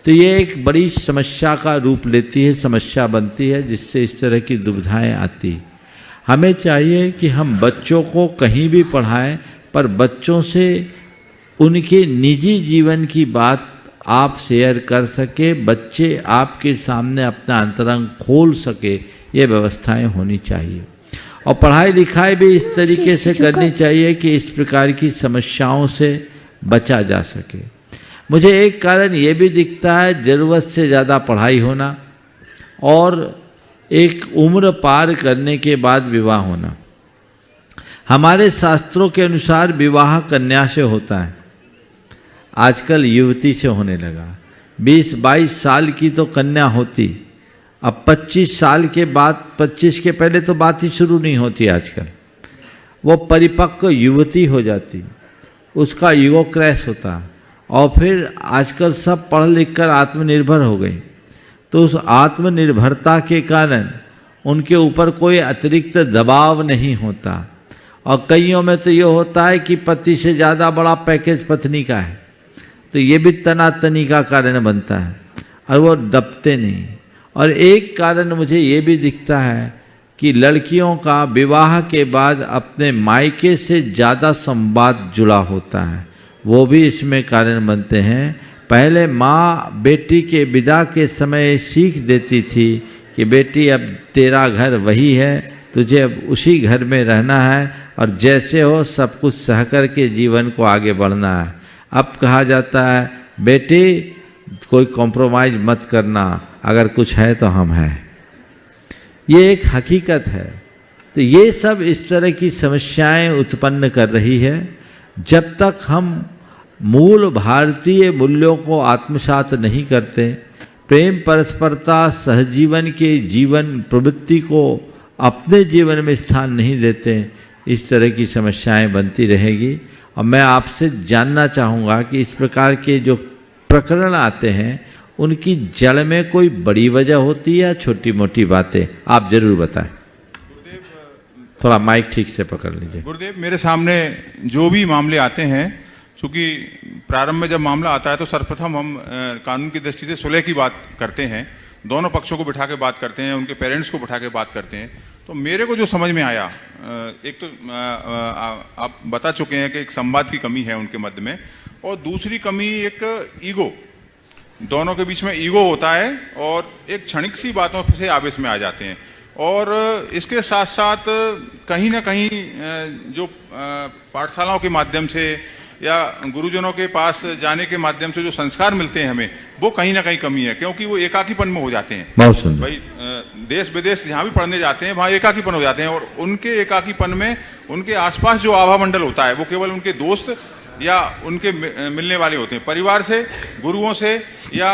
तो ये एक बड़ी समस्या का रूप लेती है, समस्या बनती है, जिससे इस तरह की दुविधाएं आती। हमें चाहिए कि हम बच्चों को कहीं भी पढ़ाएं, पर बच्चों से उनके निजी जीवन की बात आप शेयर कर सके, बच्चे आपके सामने अपना अंतरंग खोल सके, ये व्यवस्थाएं होनी चाहिए। और पढ़ाई लिखाई भी इस तरीके से करनी चाहिए कि इस प्रकार की समस्याओं से बचा जा सके। मुझे एक कारण ये भी दिखता है, ज़रूरत से ज़्यादा पढ़ाई होना और एक उम्र पार करने के बाद विवाह होना। हमारे शास्त्रों के अनुसार विवाह कन्या से होता है, आजकल युवती से होने लगा। 20-22 साल की तो कन्या होती, अब 25 साल के बाद, 25 के पहले तो बात ही शुरू नहीं होती। आजकल वो परिपक्व युवती हो जाती, उसका युगो क्रैश होता, और फिर आजकल सब पढ़ लिख कर आत्मनिर्भर हो गई। तो उस आत्मनिर्भरता के कारण उनके ऊपर कोई अतिरिक्त दबाव नहीं होता। और कईयों में तो ये होता है कि पति से ज़्यादा बड़ा पैकेज पत्नी का है, तो ये भी तनातनी का कारण बनता है और वो दबते नहीं। और एक कारण मुझे ये भी दिखता है कि लड़कियों का विवाह के बाद अपने मायके से ज़्यादा संवाद जुड़ा होता है, वो भी इसमें कारण बनते हैं। पहले माँ बेटी के विदा के समय सीख देती थी कि बेटी अब तेरा घर वही है, तुझे अब उसी घर में रहना है और जैसे हो सब कुछ सहकर के जीवन को आगे बढ़ना है। अब कहा जाता है बेटी कोई कॉम्प्रोमाइज़ मत करना, अगर कुछ है तो हम हैं। ये एक हकीकत है। तो ये सब इस तरह की समस्याएं उत्पन्न कर रही है। जब तक हम मूल भारतीय मूल्यों को आत्मसात नहीं करते, प्रेम परस्परता सहजीवन के जीवन प्रवृत्ति को अपने जीवन में स्थान नहीं देते, इस तरह की समस्याएं बनती रहेगी। और मैं आपसे जानना चाहूँगा कि इस प्रकार के जो प्रकरण आते हैं उनकी जड़ में कोई बड़ी वजह होती है या छोटी मोटी बातें, आप जरूर बताएं। थोड़ा माइक ठीक से पकड़ लीजिए। गुरुदेव, मेरे सामने जो भी मामले आते हैं, चूंकि प्रारंभ में जब मामला आता है तो सर्वप्रथम हम कानून की दृष्टि से सुलह की बात करते हैं, दोनों पक्षों को बिठा के बात करते हैं, उनके पेरेंट्स को बिठा के बात करते हैं। तो मेरे को जो समझ में आया एक तो आप बता चुके हैं कि एक संवाद की कमी है उनके मध्य में, और दूसरी कमी एक ईगो, दोनों के बीच में ईगो होता है और एक क्षणिक सी बातों से आवेश में आ जाते हैं। और इसके साथ साथ कहीं ना कहीं जो पाठशालाओं के माध्यम से या गुरुजनों के पास जाने के माध्यम से जो संस्कार मिलते हैं हमें, वो कहीं ना कहीं कमी है, क्योंकि वो एकाकीपन में हो जाते हैं। भाई देश विदेश जहाँ भी पढ़ने जाते हैं वहाँ एकाकीपन हो जाते हैं, और उनके एकाकीपन में उनके आसपास जो आभा मंडल होता है वो केवल उनके दोस्त या उनके मिलने वाले होते हैं। परिवार से, गुरुओं से या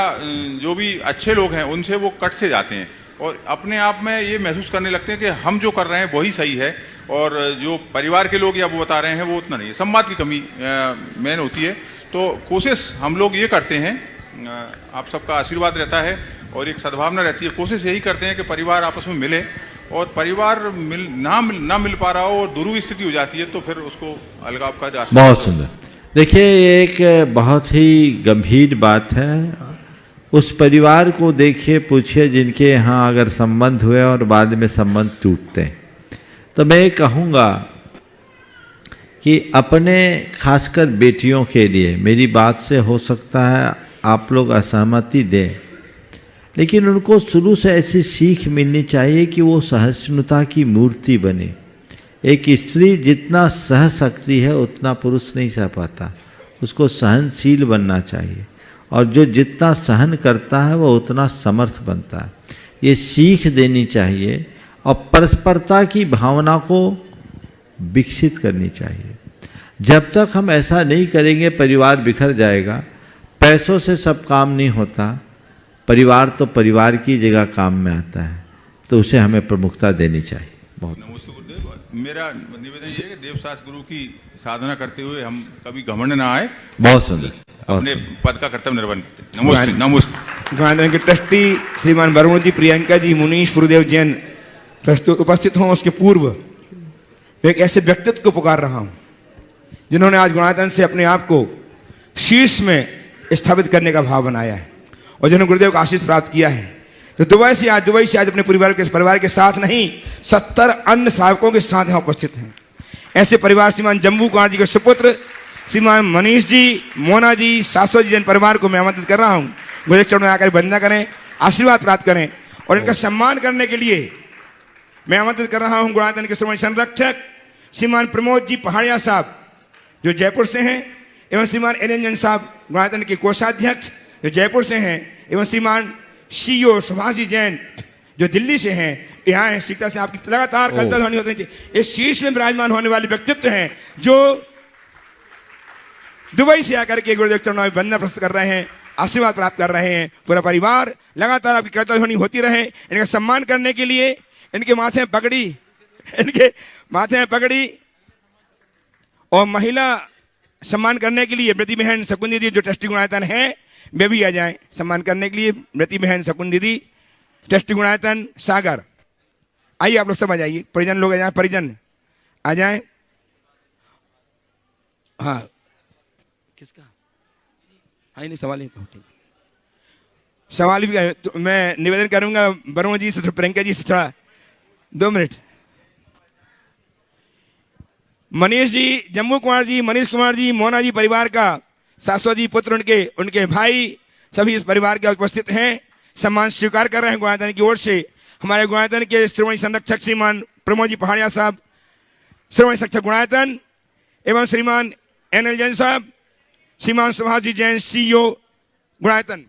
जो भी अच्छे लोग हैं उनसे वो कट से जाते हैं और अपने आप में ये महसूस करने लगते हैं कि हम जो कर रहे हैं वही सही है, और जो परिवार के लोग या वो बता रहे हैं वो उतना नहीं है। संवाद की कमी मेन होती है। तो कोशिश हम लोग ये करते हैं, आप सबका आशीर्वाद रहता है और एक सद्भावना रहती है, कोशिश यही करते हैं कि परिवार आपस में मिले, और परिवार ना मिल पा रहा हो और दुरू स्थिति हो जाती है तो फिर उसको अलगाव का रास्ता। बहुत सुंदर। देखिए, ये एक बहुत ही गंभीर बात है। उस परिवार को देखिए, पूछिए जिनके यहाँ अगर संबंध हुए और बाद में संबंध टूटते हैं। तो मैं कहूँगा कि अपने खासकर बेटियों के लिए, मेरी बात से हो सकता है आप लोग असहमति दें, लेकिन उनको शुरू से ऐसी सीख मिलनी चाहिए कि वो सहिष्णुता की मूर्ति बने। एक स्त्री जितना सह सकती है उतना पुरुष नहीं सह पाता, उसको सहनशील बनना चाहिए, और जो जितना सहन करता है वो उतना समर्थ बनता है। ये सीख देनी चाहिए और परस्परता की भावना को विकसित करनी चाहिए। जब तक हम ऐसा नहीं करेंगे परिवार बिखर जाएगा। पैसों से सब काम नहीं होता, परिवार तो परिवार की जगह काम में आता है, तो उसे हमें प्रमुखता देनी चाहिए। बहुत नमस्ते गुरुदेव। मेरा निवेदन ये है कि देवशास्त्र गुरु की साधना करते हुए हम कभी घमंड ना आए, बहुत सुंदर, अपने पद का कर्तव्य निर्वहन करते। नमस्ते। नमस्ते। गुरुनानक के ट्रस्टी श्रीमान वरुण जी, प्रियंका जी, मुनीश गुरुदेव जैन प्रस्तुत उपस्थित हों, उसके पूर्व मैं एक ऐसे व्यक्तित्व को पुकार रहा हूँ जिन्होंने आज गुणायतन से अपने आप को शीर्ष में स्थापित करने का भाव बनाया है और जिन्होंने गुरुदेव का आशीष प्राप्त किया है। तो दुबई से आज अपने परिवार के साथ नहीं, 70 अन्य श्रावकों के साथ यहाँ उपस्थित हैं। ऐसे परिवार श्रीमान जम्बू कुमार जी के सुपुत्र श्रीमान मनीष जी, मोना जी, सासो जी, जन परिवार को मैं आमंत्रित कर रहा हूँ, गुरुदेव चरणों में आकर वंदना करें, आशीर्वाद प्राप्त करें, और इनका सम्मान करने के लिए मैं आमंत्रित कर रहा हूँ गुणायतन के श्रोमणी संरक्षक श्रीमान प्रमोद जी पहाड़िया साहब जो जयपुर से हैं, एवं श्रीमान एन साहब गुणायतन के कोषाध्यक्ष जो जयपुर से हैं, एवं श्रीमान CEO सुभाष जी जैन जो दिल्ली से हैं। यहाँ है शिक्षा से आपकी लगातार कलता ध्वनि होती है। इस शीर्ष में विराजमान होने वाले व्यक्तित्व हैं जो दुबई से आकर के गुरुदेव चरणों में वंदना प्रस्तुत कर रहे हैं, आशीर्वाद प्राप्त कर रहे हैं। पूरा परिवार लगातार आपकी कर्तव्य ध्वनि होती रहे। इनका सम्मान करने के लिए इनके माथे में पगड़ी और महिला सम्मान करने के लिए मृति बहन शकुन दीदी जो ट्रस्टी गुणायतन है वे भी आ जाएं सम्मान करने के लिए। मृति बहन शकुन दीदी, ट्रस्टी गुणायतन सागर, आइए आप लोग सब आ जाइए। परिजन लोग आ जाए, परिजन आ जाए। हाँ, किसका? हाँ, नहीं सवाल ही कहो, ठीक सवाल भी तो मैं निवेदन करूंगा वरुण जी से, प्रियंका जी से थोड़ा 2 मिनट। मनीष जी, जम्मू कुमार जी, मनीष कुमार जी, मोना जी परिवार का सासू जी, पुत्र उनके भाई सभी इस परिवार के उपस्थित हैं, सम्मान स्वीकार कर रहे हैं गुणायतन की ओर से। हमारे गुणायतन के श्रोमणी संरक्षक श्रीमान प्रमोद जी पहाड़िया साहब, श्रोमणी संरक्षक गुणायतन, एवं श्रीमान NL जैन साहब, श्रीमान सुभाष जी जैन CEO गुणायतन।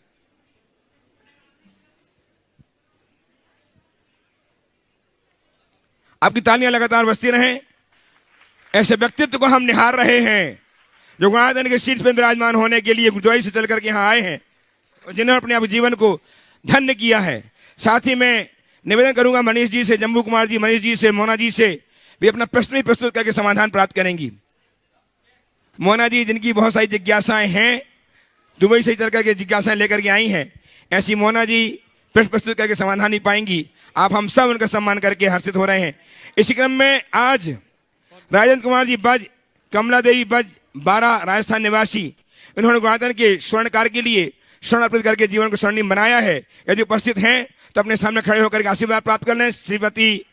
आपकी तालियां लगातार बजती रहें। ऐसे व्यक्तित्व को हम निहार रहे हैं जो गुणायतन के शीर्ष पर विराजमान होने के लिए दुबई से चल करके यहाँ आए हैं और जिन्होंने अपने आप जीवन को धन्य किया है। साथ ही मैं निवेदन करूंगा मनीष जी से, जम्बू कुमार जी, मनीष जी से, मोना जी से भी अपना प्रश्न ही प्रस्तुत करके समाधान प्राप्त करेंगी। मोना जी जिनकी बहुत सारी जिज्ञासाएं हैं, दुबई से चल करके जिज्ञासाएं लेकर के आई हैं, ऐसी मोना जी प्रश्न प्रस्तुत करके समाधान नहीं पाएंगी। आप हम सब उनका सम्मान करके हर्षित हो रहे हैं। इसी क्रम में आज राजेंद्र कुमार जी बज, कमला देवी बज 12 राजस्थान निवासी, इन्होंने गुणायतन के स्वर्णकार के लिए स्वर्ण अर्पित करके जीवन को स्वर्णिम बनाया है। यदि उपस्थित हैं तो अपने सामने खड़े होकर आशीर्वाद प्राप्त कर लें। श्रीमती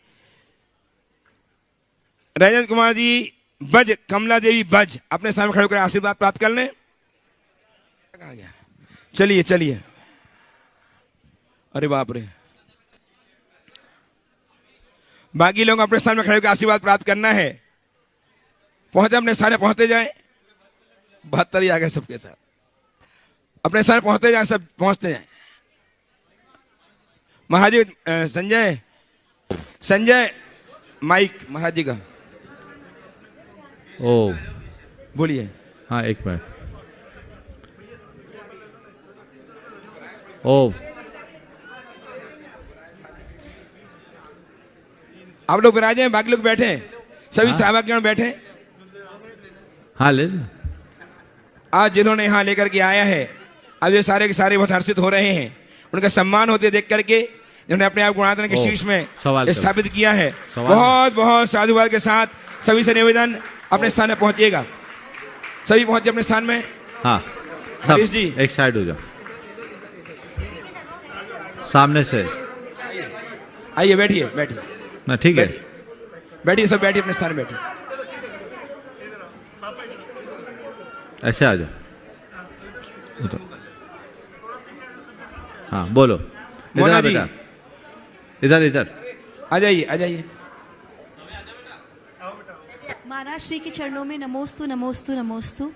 रजत कुमार जी बज, कमला देवी बज अपने स्थान में खड़े होकर आशीर्वाद प्राप्त कर लें। कहाँ गया? चलिए चलिए। अरे बाप रे, बाकी लोग अपने स्थान में खड़े होकर आशीर्वाद प्राप्त करना है। पहुंचे अपने स्थान में, पहुंचते जाए। 72 ही आ गए सबके साथ। अपने स्थान पहुंचते जाए, सब पहुंचते जाए। महाराज जी, संजय संजय माइक महाराज जी का। ओ बोलिए। हाँ, एक मिनट। ओ आप लोग विराजे हैं, बाकी लोग बैठे हैं, सभी श्रावकगण बैठे। हाँ, ले लो। आज जिन्होंने यहाँ लेकर के आया है, अब ये सारे के सारे बहुत हर्षित हो रहे हैं। उनका सम्मान होते देख करके, जिन्होंने अपने आप गुणातन के शीर्ष में स्थापित किया है। बहुत बहुत साधुवाद के साथ सभी से निवेदन, अपने स्थान में पहुंचिएगा। सभी पहुंचे अपने स्थान में। हाँ, हरीश जी एक साइड हो जाओ, सामने से आइए, बैठिए बैठिए। ना, ठीक है, बैठिए, सब बैठिए अपने स्थान में बैठिए। ऐसे आ जाओ। हाँ, बोलो। इधर आ बेटा, इधर इधर आ जाइए, आ जाइए। महाराज श्री के चरणों में नमोस्तु नमोस्तु नमोस्तु।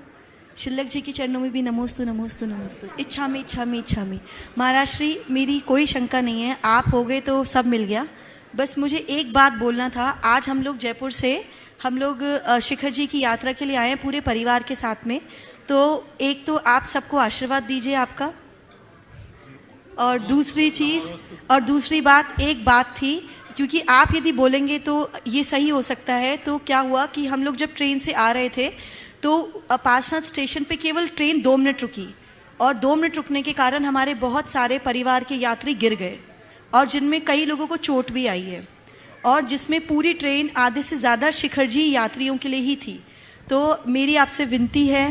शिल्लक जी के चरणों में भी नमोस्तु नमोस्तु नमोस्तु। इच्छामि इच्छामि इच्छामि। महाराज श्री, मेरी कोई शंका नहीं है, आप हो गए तो सब मिल गया। बस मुझे एक बात बोलना था। आज हम लोग जयपुर से, हम लोग शिखर जी की यात्रा के लिए आए हैं पूरे परिवार के साथ में। तो एक तो आप सबको आशीर्वाद दीजिए आपका, और दूसरी बात, एक बात थी, क्योंकि आप यदि बोलेंगे तो ये सही हो सकता है। तो क्या हुआ कि हम लोग जब ट्रेन से आ रहे थे तो पासनाथ स्टेशन पे केवल ट्रेन 2 मिनट रुकी, और 2 मिनट रुकने के कारण हमारे बहुत सारे परिवार के यात्री गिर गए, और जिनमें कई लोगों को चोट भी आई है, और जिसमें पूरी ट्रेन आधे से ज़्यादा शिखर जी यात्रियों के लिए ही थी। तो मेरी आपसे विनती है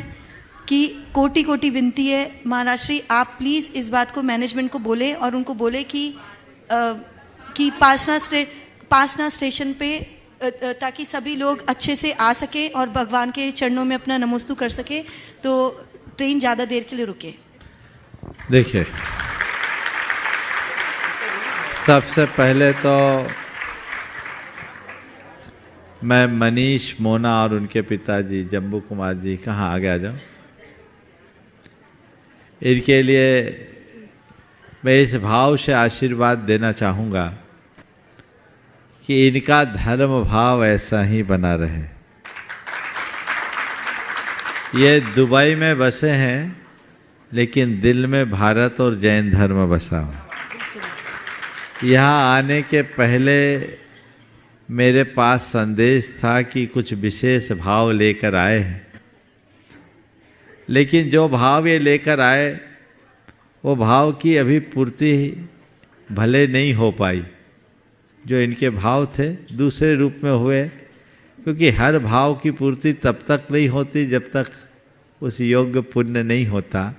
कि कोटि कोटि विनती है महाराज श्री, आप प्लीज़ इस बात को मैनेजमेंट को बोले, और उनको बोले कि पासनाथ स्टेशन पे, ताकि सभी लोग अच्छे से आ सके और भगवान के चरणों में अपना नमोस्तु कर सके, तो ट्रेन ज़्यादा देर के लिए रुके। देखिए, सबसे पहले तो मैं मनीष, मोना और उनके पिताजी जम्बू कुमार जी, कहाँ आगे आ जाओ। इनके लिए मैं इस भाव से आशीर्वाद देना चाहूँगा कि इनका धर्म भाव ऐसा ही बना रहे। ये दुबई में बसे हैं, लेकिन दिल में भारत और जैन धर्म बसा हो। यहाँ आने के पहले मेरे पास संदेश था कि कुछ विशेष भाव लेकर आए हैं, लेकिन जो भाव ये लेकर आए, वो भाव की अभी पूर्ति भले नहीं हो पाई। जो इनके भाव थे दूसरे रूप में हुए, क्योंकि हर भाव की पूर्ति तब तक नहीं होती जब तक उस योग्य पुण्य नहीं होता।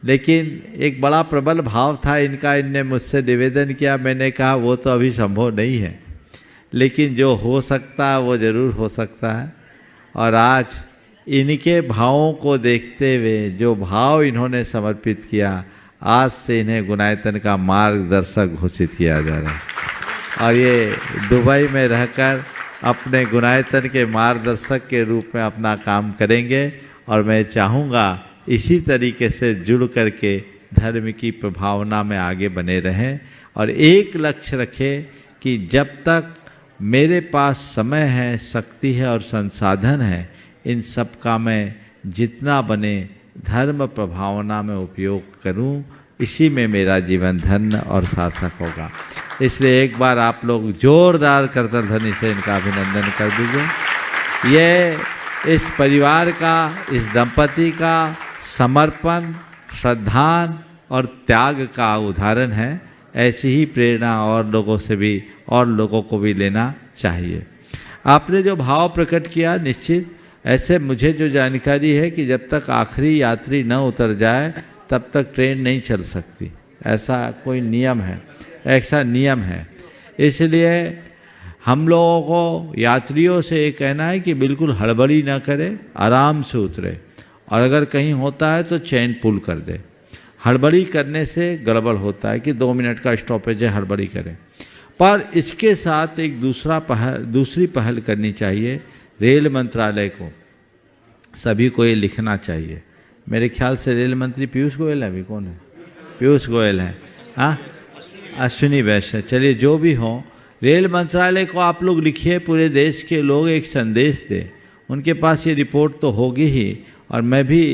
लेकिन एक बड़ा प्रबल भाव था इनका, इनने मुझसे निवेदन किया, मैंने कहा वो तो अभी संभव नहीं है, लेकिन जो हो सकता है वो ज़रूर हो सकता है। और आज इनके भावों को देखते हुए जो भाव इन्होंने समर्पित किया, आज से इन्हें गुणायतन का मार्गदर्शक घोषित किया जा रहा है, और ये दुबई में रहकर अपने गुणायतन के मार्गदर्शक के रूप में अपना काम करेंगे। और मैं चाहूँगा इसी तरीके से जुड़ करके धर्म की प्रभावना में आगे बने रहें, और एक लक्ष्य रखें कि जब तक मेरे पास समय है, शक्ति है और संसाधन है, इन सब का मैं जितना बने धर्म प्रभावना में उपयोग करूं, इसी में मेरा जीवन धन्य और सार्थक होगा। इसलिए एक बार आप लोग जोरदार करतल ध्वनि से इनका अभिनंदन कर दीजिए। ये इस परिवार का, इस दंपति का समर्पण, श्रद्धान और त्याग का उदाहरण है। ऐसी ही प्रेरणा और लोगों से भी, और लोगों को भी लेना चाहिए। आपने जो भाव प्रकट किया, निश्चित ऐसे मुझे जो जानकारी है कि जब तक आखिरी यात्री न उतर जाए तब तक ट्रेन नहीं चल सकती, ऐसा कोई नियम है, ऐसा नियम है। इसलिए हम लोगों को यात्रियों से ये कहना है कि बिल्कुल हड़बड़ी ना करें, आराम से उतरे, और अगर कहीं होता है तो चेन पुल कर दे। हड़बड़ी करने से गड़बड़ होता है कि 2 मिनट का स्टॉपेज है, हड़बड़ी करें। पर इसके साथ एक दूसरी पहल करनी चाहिए। रेल मंत्रालय को सभी को ये लिखना चाहिए। मेरे ख्याल से रेल मंत्री पीयूष गोयल है, अभी कौन है? पीयूष गोयल हैं, हाँ, अश्विनी वैश्य, चलिए जो भी हो, रेल मंत्रालय को आप लोग लिखिए, पूरे देश के लोग एक संदेश दें। उनके पास ये रिपोर्ट तो होगी ही, और मैं भी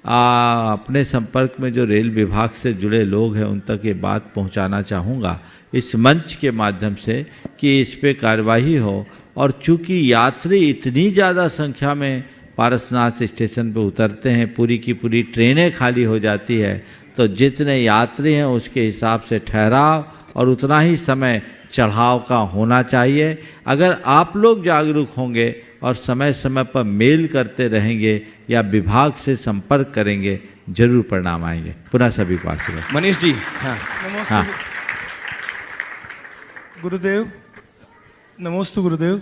अपने संपर्क में जो रेल विभाग से जुड़े लोग हैं उन तक ये बात पहुंचाना चाहूँगा इस मंच के माध्यम से कि इस पे कार्रवाई हो। और चूंकि यात्री इतनी ज़्यादा संख्या में पारसनाथ स्टेशन पे उतरते हैं, पूरी की पूरी ट्रेनें खाली हो जाती है, तो जितने यात्री हैं उसके हिसाब से ठहराव और उतना ही समय चढ़ाव का होना चाहिए। अगर आप लोग जागरूक होंगे और समय समय पर मेल करते रहेंगे या विभाग से संपर्क करेंगे, जरूर परिणाम आएंगे। पुनः सभी को आशीर्वाद। मनीष जी, हाँ, हाँ। गुरुदेव, नमोस्तु गुरुदेव।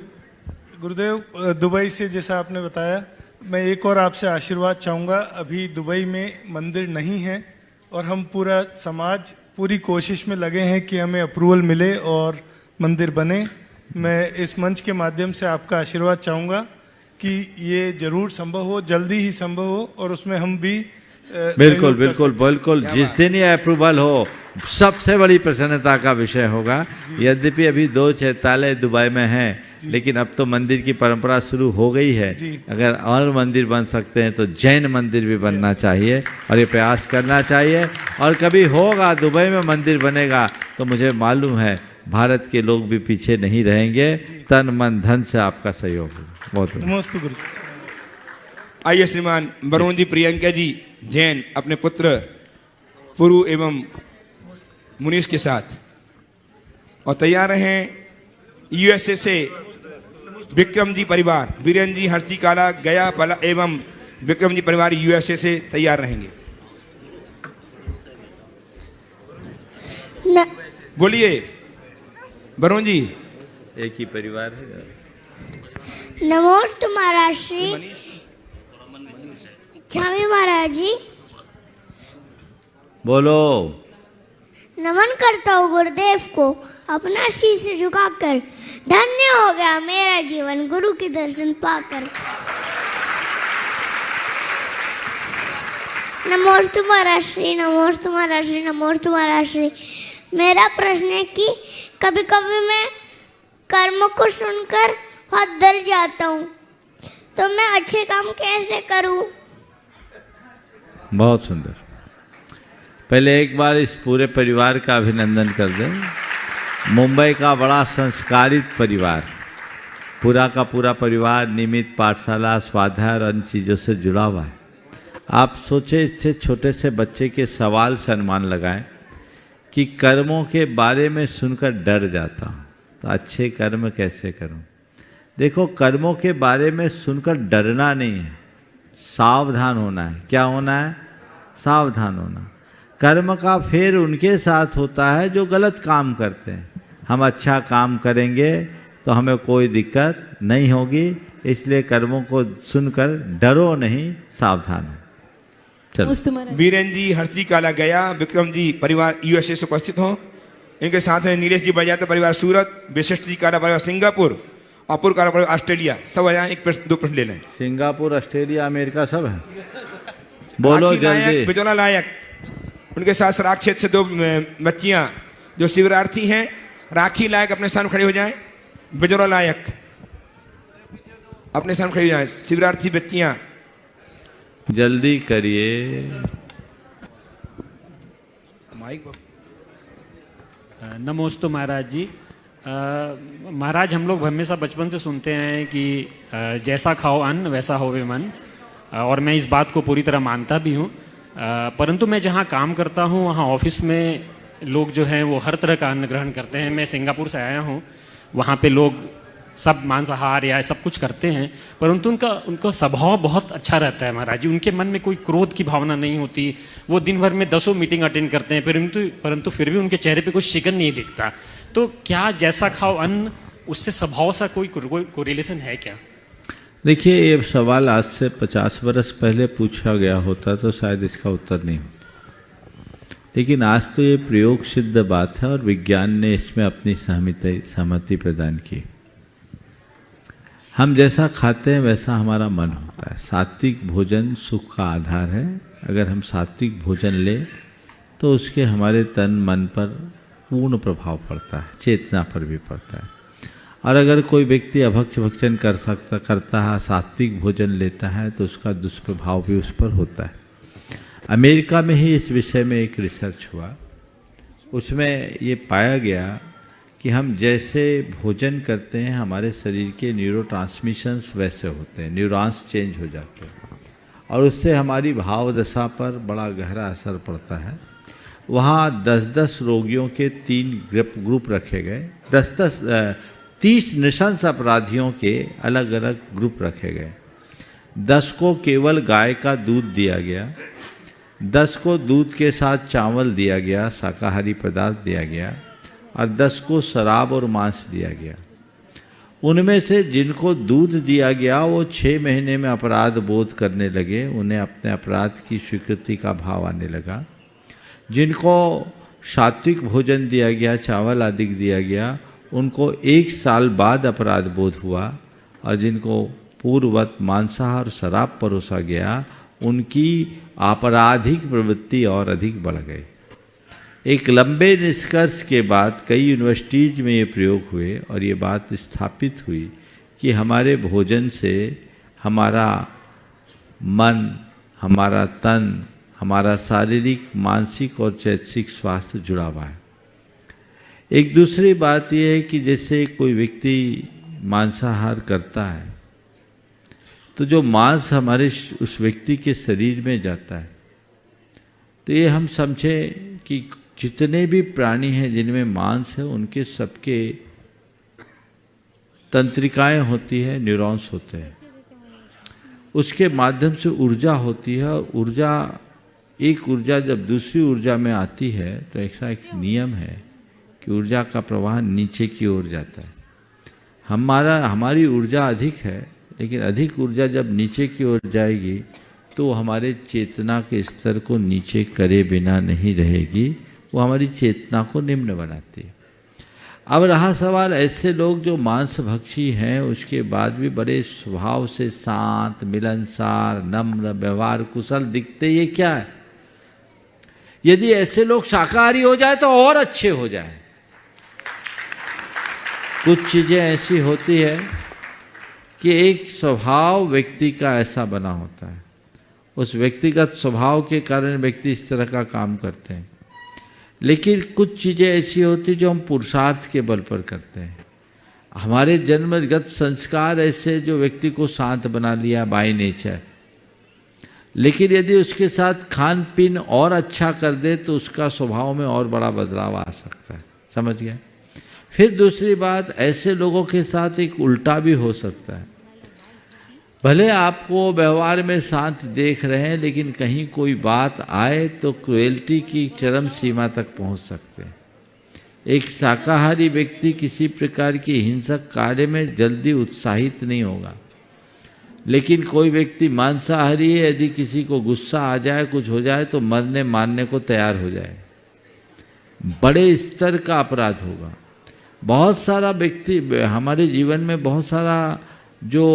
गुरुदेव, दुबई से जैसा आपने बताया, मैं एक और आपसे आशीर्वाद चाहूँगा। अभी दुबई में मंदिर नहीं है और हम पूरा समाज पूरी कोशिश में लगे हैं कि हमें अप्रूवल मिले और मंदिर बने। मैं इस मंच के माध्यम से आपका आशीर्वाद चाहूँगा कि ये जरूर संभव हो, जल्दी ही संभव हो, और उसमें हम भी बिल्कुल बिल्कुल बिल्कुल जिस दिन ये अप्रूवल हो सबसे बड़ी प्रसन्नता का विषय होगा। यद्यपि अभी 2 चैतालय दुबई में हैं, लेकिन अब तो मंदिर की परंपरा शुरू हो गई है। अगर और मंदिर बन सकते हैं तो जैन मंदिर भी बनना चाहिए और ये प्रयास करना चाहिए। और कभी होगा दुबई में मंदिर बनेगा तो मुझे मालूम है भारत के लोग भी पीछे नहीं रहेंगे। तन मन धन से आपका सहयोग होगा। बहुत नमस्ते गुरु। आइए श्रीमान वरुण जी प्रियंका जी जैन अपने पुत्र पुरु एवं मुनीष के साथ, और तैयार हैं यूएसए से विक्रम जी परिवार, वीरेंद्र जी हर्षी काला गया पला एवं विक्रम जी परिवार यूएसए से तैयार रहेंगे। बोलिए वरुण जी। एक ही परिवार है। नमोस्तु महाराज श्री। स्वामी महाराज जी, बोलो। नमन करता हूँ गुरुदेव को, अपना शीश झुकाकर। धन्य हो गया मेरा जीवन गुरु के दर्शन पाकर। नमोस्तु महाराज श्री, नमोस्तु महाराज श्री, नमोस्तु महाराज श्री। मेरा प्रश्न है कि कभी कभी मैं कर्म को सुनकर बहुत डर जाता हूँ, तो मैं अच्छे काम कैसे करूँ? बहुत सुंदर। पहले एक बार इस पूरे परिवार का अभिनंदन कर दें। मुंबई का बड़ा संस्कारित परिवार, पूरा का पूरा परिवार नियमित पाठशाला, स्वाध्याय और अन्य चीज़ों से जुड़ा हुआ है। आप सोचे इससे छोटे से बच्चे के सवाल से अनुमान लगाएं कि कर्मों के बारे में सुनकर डर जाता हूँ तो अच्छे कर्म कैसे करूँ। देखो, कर्मों के बारे में सुनकर डरना नहीं है, सावधान होना है। क्या होना है? सावधान होना। कर्म का फेर उनके साथ होता है जो गलत काम करते हैं। हम अच्छा काम करेंगे तो हमें कोई दिक्कत नहीं होगी, इसलिए कर्मों को सुनकर डरो नहीं, सावधान हो। चलो। वीरेंद्र जी हर्षी काला गया, विक्रम जी परिवार यूएसए से उपस्थित हो। इनके साथ हैं नीलेश जी बजाते परिवार सूरत, विशिष्ट जी काला परिवार सिंगापुर, अपूर काला परिवार ऑस्ट्रेलिया। सब आए, 1-2 प्रश्न ले लें। सिंगापुर, ऑस्ट्रेलिया, अमेरिका सब है। बोलो जल्दी। बिजोला लायक, उनके साथ सराक क्षेत्र से 2 बच्चियां जो शिविरार्थी हैं। राखी लायक अपने स्थान खड़े हो जाएं। बिजोला लायक अपने स्थान खड़े हो जाएं। शिविरार्थी बच्चियां जल्दी करिए। नमोस्तु महाराज जी। महाराज, हम लोग हमेशा बचपन से सुनते हैं कि जैसा खाओ अन्न वैसा होवे मन, और मैं इस बात को पूरी तरह मानता भी हूँ। परंतु मैं जहाँ काम करता हूँ वहाँ ऑफिस में लोग जो हैं वो हर तरह का अन्न ग्रहण करते हैं। मैं सिंगापुर से आया हूँ, वहाँ पे लोग सब मांसाहार या सब कुछ करते हैं, परंतु उनका स्वभाव बहुत अच्छा रहता है महाराज जी। उनके मन में कोई क्रोध की भावना नहीं होती। वो दिन भर में 10 मीटिंग अटेंड करते हैं, परंतु फिर भी उनके चेहरे पे कुछ शिकन नहीं दिखता। तो क्या जैसा खाओ अन्न उससे स्वभाव सा कोई रिलेशन है क्या? देखिए, ये सवाल आज से 50 बरस पहले पूछा गया होता तो शायद इसका उत्तर नहीं होता, लेकिन आज तो ये प्रयोग सिद्ध बात है और विज्ञान ने इसमें अपनी सहमति प्रदान की। हम जैसा खाते हैं वैसा हमारा मन होता है। सात्विक भोजन सुख का आधार है। अगर हम सात्विक भोजन लें तो उसके हमारे तन मन पर पूर्ण प्रभाव पड़ता है, चेतना पर भी पड़ता है। और अगर कोई व्यक्ति अभक्ष्य भक्षण करता है, सात्विक भोजन लेता है, तो उसका दुष्प्रभाव भी उस पर होता है। अमेरिका में ही इस विषय में एक रिसर्च हुआ, उसमें ये पाया गया कि हम जैसे भोजन करते हैं हमारे शरीर के न्यूरोट्रांसमिशंस वैसे होते हैं, न्यूरॉन्स चेंज हो जाते हैं और उससे हमारी भाव दशा पर बड़ा गहरा असर पड़ता है। वहाँ 10-10 रोगियों के 3 ग्रुप रखे गए, 30 नृशंस अपराधियों के अलग अलग ग्रुप रखे गए। 10 को केवल गाय का दूध दिया गया, 10 को दूध के साथ चावल दिया गया, शाकाहारी पदार्थ दिया गया, और 10 को शराब और मांस दिया गया। उनमें से जिनको दूध दिया गया वो 6 महीने में अपराध बोध करने लगे, उन्हें अपने अपराध की स्वीकृति का भाव आने लगा। जिनको सात्विक भोजन दिया गया, चावल आदि दिया गया, उनको 1 साल बाद अपराध बोध हुआ, और जिनको पूर्ववत मांसाहार और शराब परोसा गया उनकी आपराधिक प्रवृत्ति और अधिक बढ़ गई। एक लंबे निष्कर्ष के बाद कई यूनिवर्सिटीज में ये प्रयोग हुए और ये बात स्थापित हुई कि हमारे भोजन से हमारा मन, हमारा तन, हमारा शारीरिक, मानसिक और चैतसिक स्वास्थ्य जुड़ा हुआ है। एक दूसरी बात यह है कि जैसे कोई व्यक्ति मांसाहार करता है तो जो मांस हमारे उस व्यक्ति के शरीर में जाता है, तो ये हम समझें कि जितने भी प्राणी हैं जिनमें मांस है उनके सबके तंत्रिकाएं होती है, न्यूरॉन्स होते हैं, उसके माध्यम से ऊर्जा होती है। और एक ऊर्जा जब दूसरी ऊर्जा में आती है तो ऐसा एक नियम है कि ऊर्जा का प्रवाह नीचे की ओर जाता है। हमारी ऊर्जा अधिक है, लेकिन अधिक ऊर्जा जब नीचे की ओर जाएगी तो हमारे चेतना के स्तर को नीचे करे बिना नहीं रहेगी, वो हमारी चेतना को निम्न बनाती है। अब रहा सवाल ऐसे लोग जो मांसभक्षी हैं उसके बाद भी बड़े स्वभाव से शांत, मिलनसार, नम्र, व्यवहार कुशल दिखते, ये क्या है? यदि ऐसे लोग शाकाहारी हो जाए तो और अच्छे हो जाए। कुछ चीजें ऐसी होती है कि एक स्वभाव व्यक्ति का ऐसा बना होता है, उस व्यक्तिगत स्वभाव के कारण व्यक्ति इस तरह का काम करते हैं। लेकिन कुछ चीज़ें ऐसी होती जो हम पुरुषार्थ के बल पर करते हैं। हमारे जन्मगत संस्कार ऐसे जो व्यक्ति को शांत बना लिया बाय नेचर, लेकिन यदि उसके साथ खान पीन और अच्छा कर दे तो उसका स्वभाव में और बड़ा बदलाव आ सकता है। समझ गए? फिर दूसरी बात, ऐसे लोगों के साथ एक उल्टा भी हो सकता है। भले आपको व्यवहार में शांत देख रहे हैं, लेकिन कहीं कोई बात आए तो क्रुएल्टी की चरम सीमा तक पहुंच सकते हैं। एक शाकाहारी व्यक्ति किसी प्रकार की हिंसक कार्य में जल्दी उत्साहित नहीं होगा, लेकिन कोई व्यक्ति मांसाहारी है, यदि किसी को गुस्सा आ जाए, कुछ हो जाए तो मरने मारने को तैयार हो जाए, बड़े स्तर का अपराध होगा। बहुत सारा व्यक्ति हमारे जीवन में बहुत सारा जो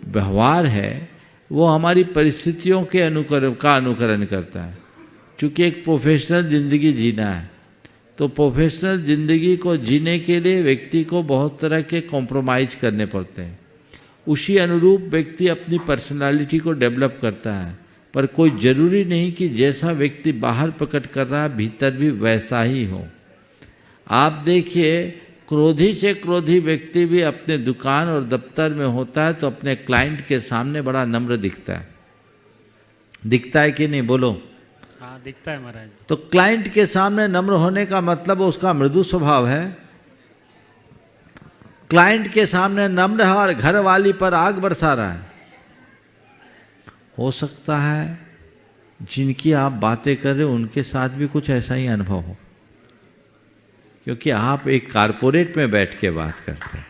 व्यवहार है वो हमारी परिस्थितियों के अनुकरण करता है। चूँकि एक प्रोफेशनल ज़िंदगी जीना है, तो प्रोफेशनल ज़िंदगी को जीने के लिए व्यक्ति को बहुत तरह के कॉम्प्रोमाइज़ करने पड़ते हैं। उसी अनुरूप व्यक्ति अपनी पर्सनालिटी को डेवलप करता है, पर कोई ज़रूरी नहीं कि जैसा व्यक्ति बाहर प्रकट कर रहा है भीतर भी वैसा ही हो। आप देखिए, क्रोधी से क्रोधी व्यक्ति भी अपने दुकान और दफ्तर में होता है तो अपने क्लाइंट के सामने बड़ा नम्र दिखता है। दिखता है कि नहीं, बोलो? हाँ, दिखता है महाराज। तो क्लाइंट के सामने नम्र होने का मतलब उसका मृदु स्वभाव है। क्लाइंट के सामने नम्र है और घर वाली पर आग बरसा रहा है। हो सकता है जिनकी आप बातें कर रहे हो उनके साथ भी कुछ ऐसा ही अनुभव हो, क्योंकि आप एक कारपोरेट में बैठ के बात करते हैं।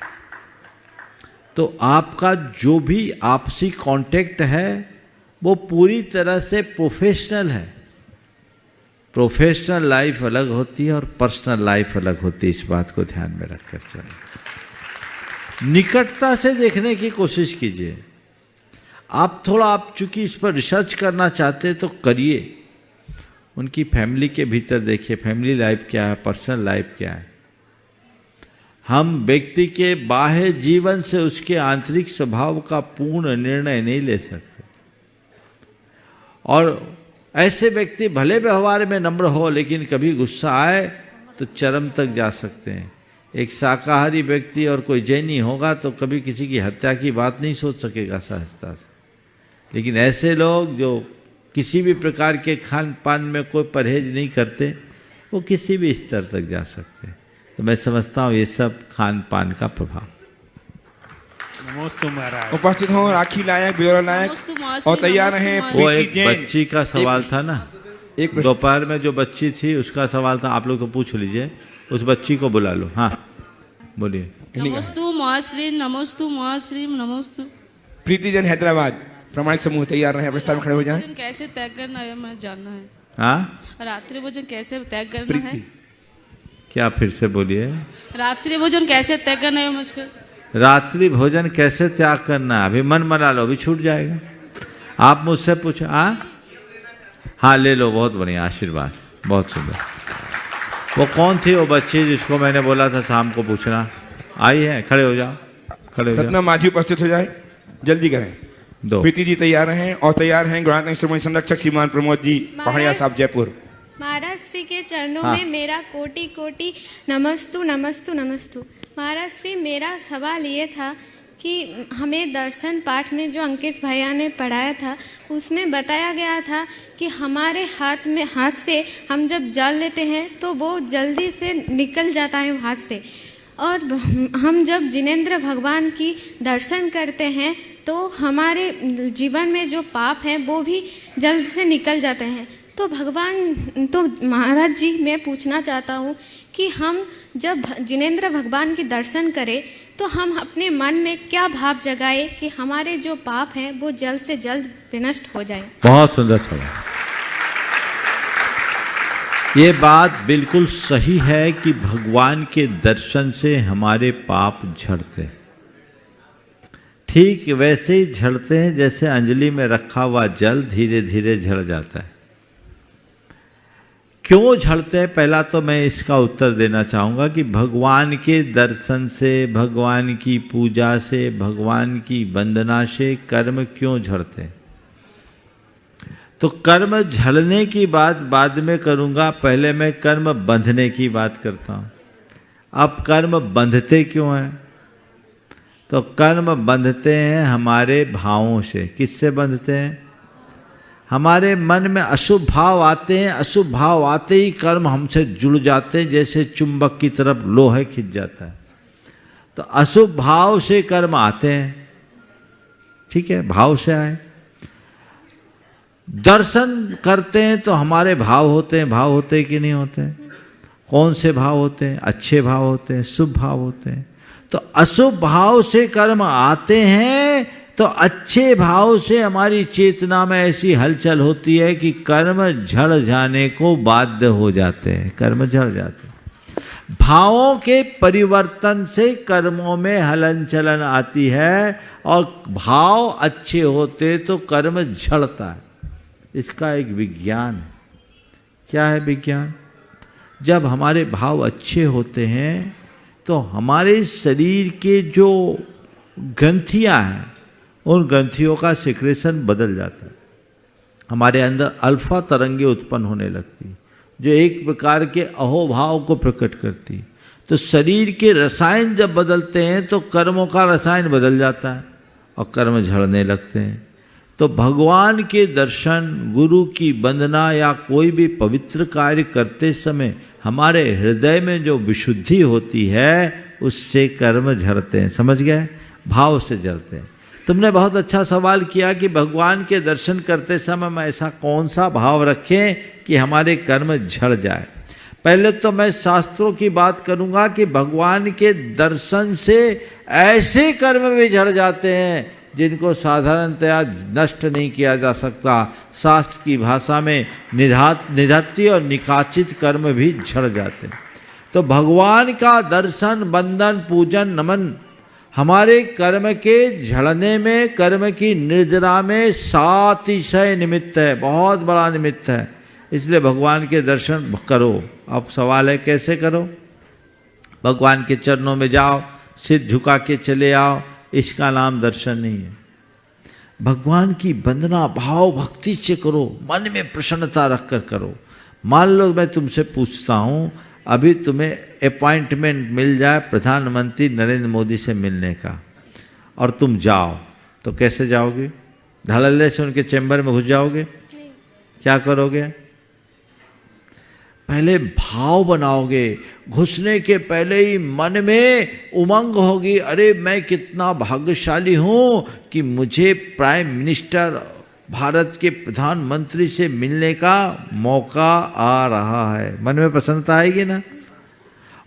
तो आपका जो भी आपसी कांटेक्ट है वो पूरी तरह से प्रोफेशनल है। प्रोफेशनल लाइफ अलग होती है और पर्सनल लाइफ अलग होती है, इस बात को ध्यान में रखकर चलें। निकटता से देखने की कोशिश कीजिए। आप चूंकि इस पर रिसर्च करना चाहते हैं तो करिए। उनकी फैमिली के भीतर देखिए, फैमिली लाइफ क्या है, पर्सनल लाइफ क्या है। हम व्यक्ति के बाह्य जीवन से उसके आंतरिक स्वभाव का पूर्ण निर्णय नहीं ले सकते। और ऐसे व्यक्ति भले व्यवहार में नम्र हो, लेकिन कभी गुस्सा आए तो चरम तक जा सकते हैं। एक शाकाहारी व्यक्ति और कोई जैनी होगा तो कभी किसी की हत्या की बात नहीं सोच सकेगा सहजता से, लेकिन ऐसे लोग जो किसी भी प्रकार के खान पान में कोई परहेज नहीं करते, वो किसी भी स्तर तक जा सकते हैं। तो मैं समझता हूँ ये सब खान पान का प्रभाव। नमोस्तु महाराज। उपस्थित हो राखी लायक, ब्योरा लायक और तैयार हैं। वो एक बच्ची का सवाल था ना, एक दोपहर में जो बच्ची थी उसका सवाल था, आप लोग तो पूछ लीजिए, उस बच्ची को बुला लो। हाँ बोलिए। नमोस्तु महाश्रीम, नमोस्तु महाश्रीम, नमोस्तु। प्रीति जैन हैदराबाद, प्रामाणिक समूह तैयार रहे, प्रस्ताव में खड़े हो जाएं। कैसे तय करना है मैं जानना है। हाँ, रात्रि भोजन कैसे तय करना है? क्या फिर से बोलिए। रात्रि भोजन कैसे तय करना है मुझको? रात्रि भोजन कैसे त्याग करना है? अभी मन मना लो, अभी छूट जाएगा। आप मुझसे पूछो। हाँ ले लो, बहुत बढ़िया, आशीर्वाद, बहुत सुंदर। वो कौन थी वो बच्ची जिसको मैंने बोला था शाम को पूछना? आई है, खड़े हो जाओ, खड़े हो जाओ। रत्ना माझी उपस्थित हो जाए, जल्दी करें। दो प्रीति जी तैयार हैं और तैयार हैं गुणात्मक श्रोमणी संरक्षक श्रीमान प्रमोद जी पहाड़िया साहब, जयपुर। महाराज श्री के चरणों में मेरा कोटि कोटि नमस्तु नमस्तु नमस्तु। महाराज श्री, मेरा सवाल ये था कि हमें दर्शन पाठ में जो अंकित भैया ने पढ़ाया था उसमें बताया गया था कि हमारे हाथ से हम जब जल लेते हैं तो वो जल्दी से निकल जाता है हाथ से, और हम जब जिनेंद्र भगवान की दर्शन करते हैं तो हमारे जीवन में जो पाप हैं वो भी जल्द से निकल जाते हैं। तो महाराज जी, मैं पूछना चाहता हूँ कि हम जब जिनेंद्र भगवान के दर्शन करें तो हम अपने मन में क्या भाव जगाए कि हमारे जो पाप हैं वो जल्द से जल्द विनष्ट हो जाए? बहुत सुंदर सवाल। ये बात बिल्कुल सही है कि भगवान के दर्शन से हमारे पाप झड़ते, ठीक वैसे ही झड़ते हैं जैसे अंजलि में रखा हुआ जल धीरे धीरे झड़ जाता है। क्यों झड़ते हैं? पहला तो मैं इसका उत्तर देना चाहूँगा कि भगवान के दर्शन से, भगवान की पूजा से, भगवान की वंदना से कर्म क्यों झड़ते हैं? तो कर्म झड़ने की बात बाद में करूँगा, पहले मैं कर्म बंधने की बात करता हूँ। अब कर्म बंधते क्यों हैं? तो कर्म बंधते हैं हमारे भावों से। किससे बंधते हैं? हमारे मन में अशुभ भाव आते हैं, अशुभ भाव आते ही कर्म हमसे जुड़ जाते हैं, जैसे चुंबक की तरफ लोहे खिंच जाता है। तो अशुभ भाव से कर्म आते हैं, ठीक है, भाव से आए। दर्शन करते हैं तो हमारे भाव होते हैं, भाव होते हैं कि नहीं होते हैं? कौन से भाव होते हैं? अच्छे भाव होते हैं, शुभ भाव होते हैं। तो अशुभ भाव से कर्म आते हैं तो अच्छे भाव से हमारी चेतना में ऐसी हलचल होती है कि कर्म झड़ जाने को बाध्य हो जाते हैं, कर्म झड़ जाते हैं। भावों के परिवर्तन से कर्मों में हलन चलन आती है और भाव अच्छे होते तो कर्म झड़ता है। इसका एक विज्ञान है। क्या है विज्ञान? जब हमारे भाव अच्छे होते हैं तो हमारे शरीर के जो ग्रंथियां हैं उन ग्रंथियों का सिक्रेशन बदल जाता है। हमारे अंदर अल्फा तरंगे उत्पन्न होने लगती जो एक प्रकार के अहोभाव को प्रकट करती। तो शरीर के रसायन जब बदलते हैं तो कर्मों का रसायन बदल जाता है और कर्म झड़ने लगते हैं। तो भगवान के दर्शन, गुरु की वंदना या कोई भी पवित्र कार्य करते समय हमारे हृदय में जो विशुद्धि होती है उससे कर्म झड़ते हैं। समझ गए? भाव से झड़ते हैं। तुमने बहुत अच्छा सवाल किया कि भगवान के दर्शन करते समय हम ऐसा कौन सा भाव रखें कि हमारे कर्म झड़ जाए। पहले तो मैं शास्त्रों की बात करूंगा कि भगवान के दर्शन से ऐसे कर्म भी झड़ जाते हैं जिनको साधारणतया नष्ट नहीं किया जा सकता। शास्त्र की भाषा में निधत्ति और निकाचित कर्म भी झड़ जाते हैं। तो भगवान का दर्शन, वंदन, पूजन, नमन हमारे कर्म के झड़ने में, कर्म की निर्जरा में सातिशय निमित्त है, बहुत बड़ा निमित्त है। इसलिए भगवान के दर्शन करो। अब सवाल है कैसे करो? भगवान के चरणों में जाओ, सिर झुका के चले आओ, इसका नाम दर्शन नहीं है। भगवान की वंदना भाव भक्ति से करो, मन में प्रसन्नता रखकर करो। मान लो मैं तुमसे पूछता हूँ, अभी तुम्हें अपॉइंटमेंट मिल जाए प्रधानमंत्री नरेंद्र मोदी से मिलने का और तुम जाओ, तो कैसे जाओगे? धड़ल्ले से उनके चैम्बर में घुस जाओगे? क्या करोगे? पहले भाव बनाओगे। घुसने के पहले ही मन में उमंग होगी, अरे मैं कितना भाग्यशाली हूँ कि मुझे प्राइम मिनिस्टर, भारत के प्रधानमंत्री से मिलने का मौका आ रहा है। मन में प्रसन्नता आएगी ना?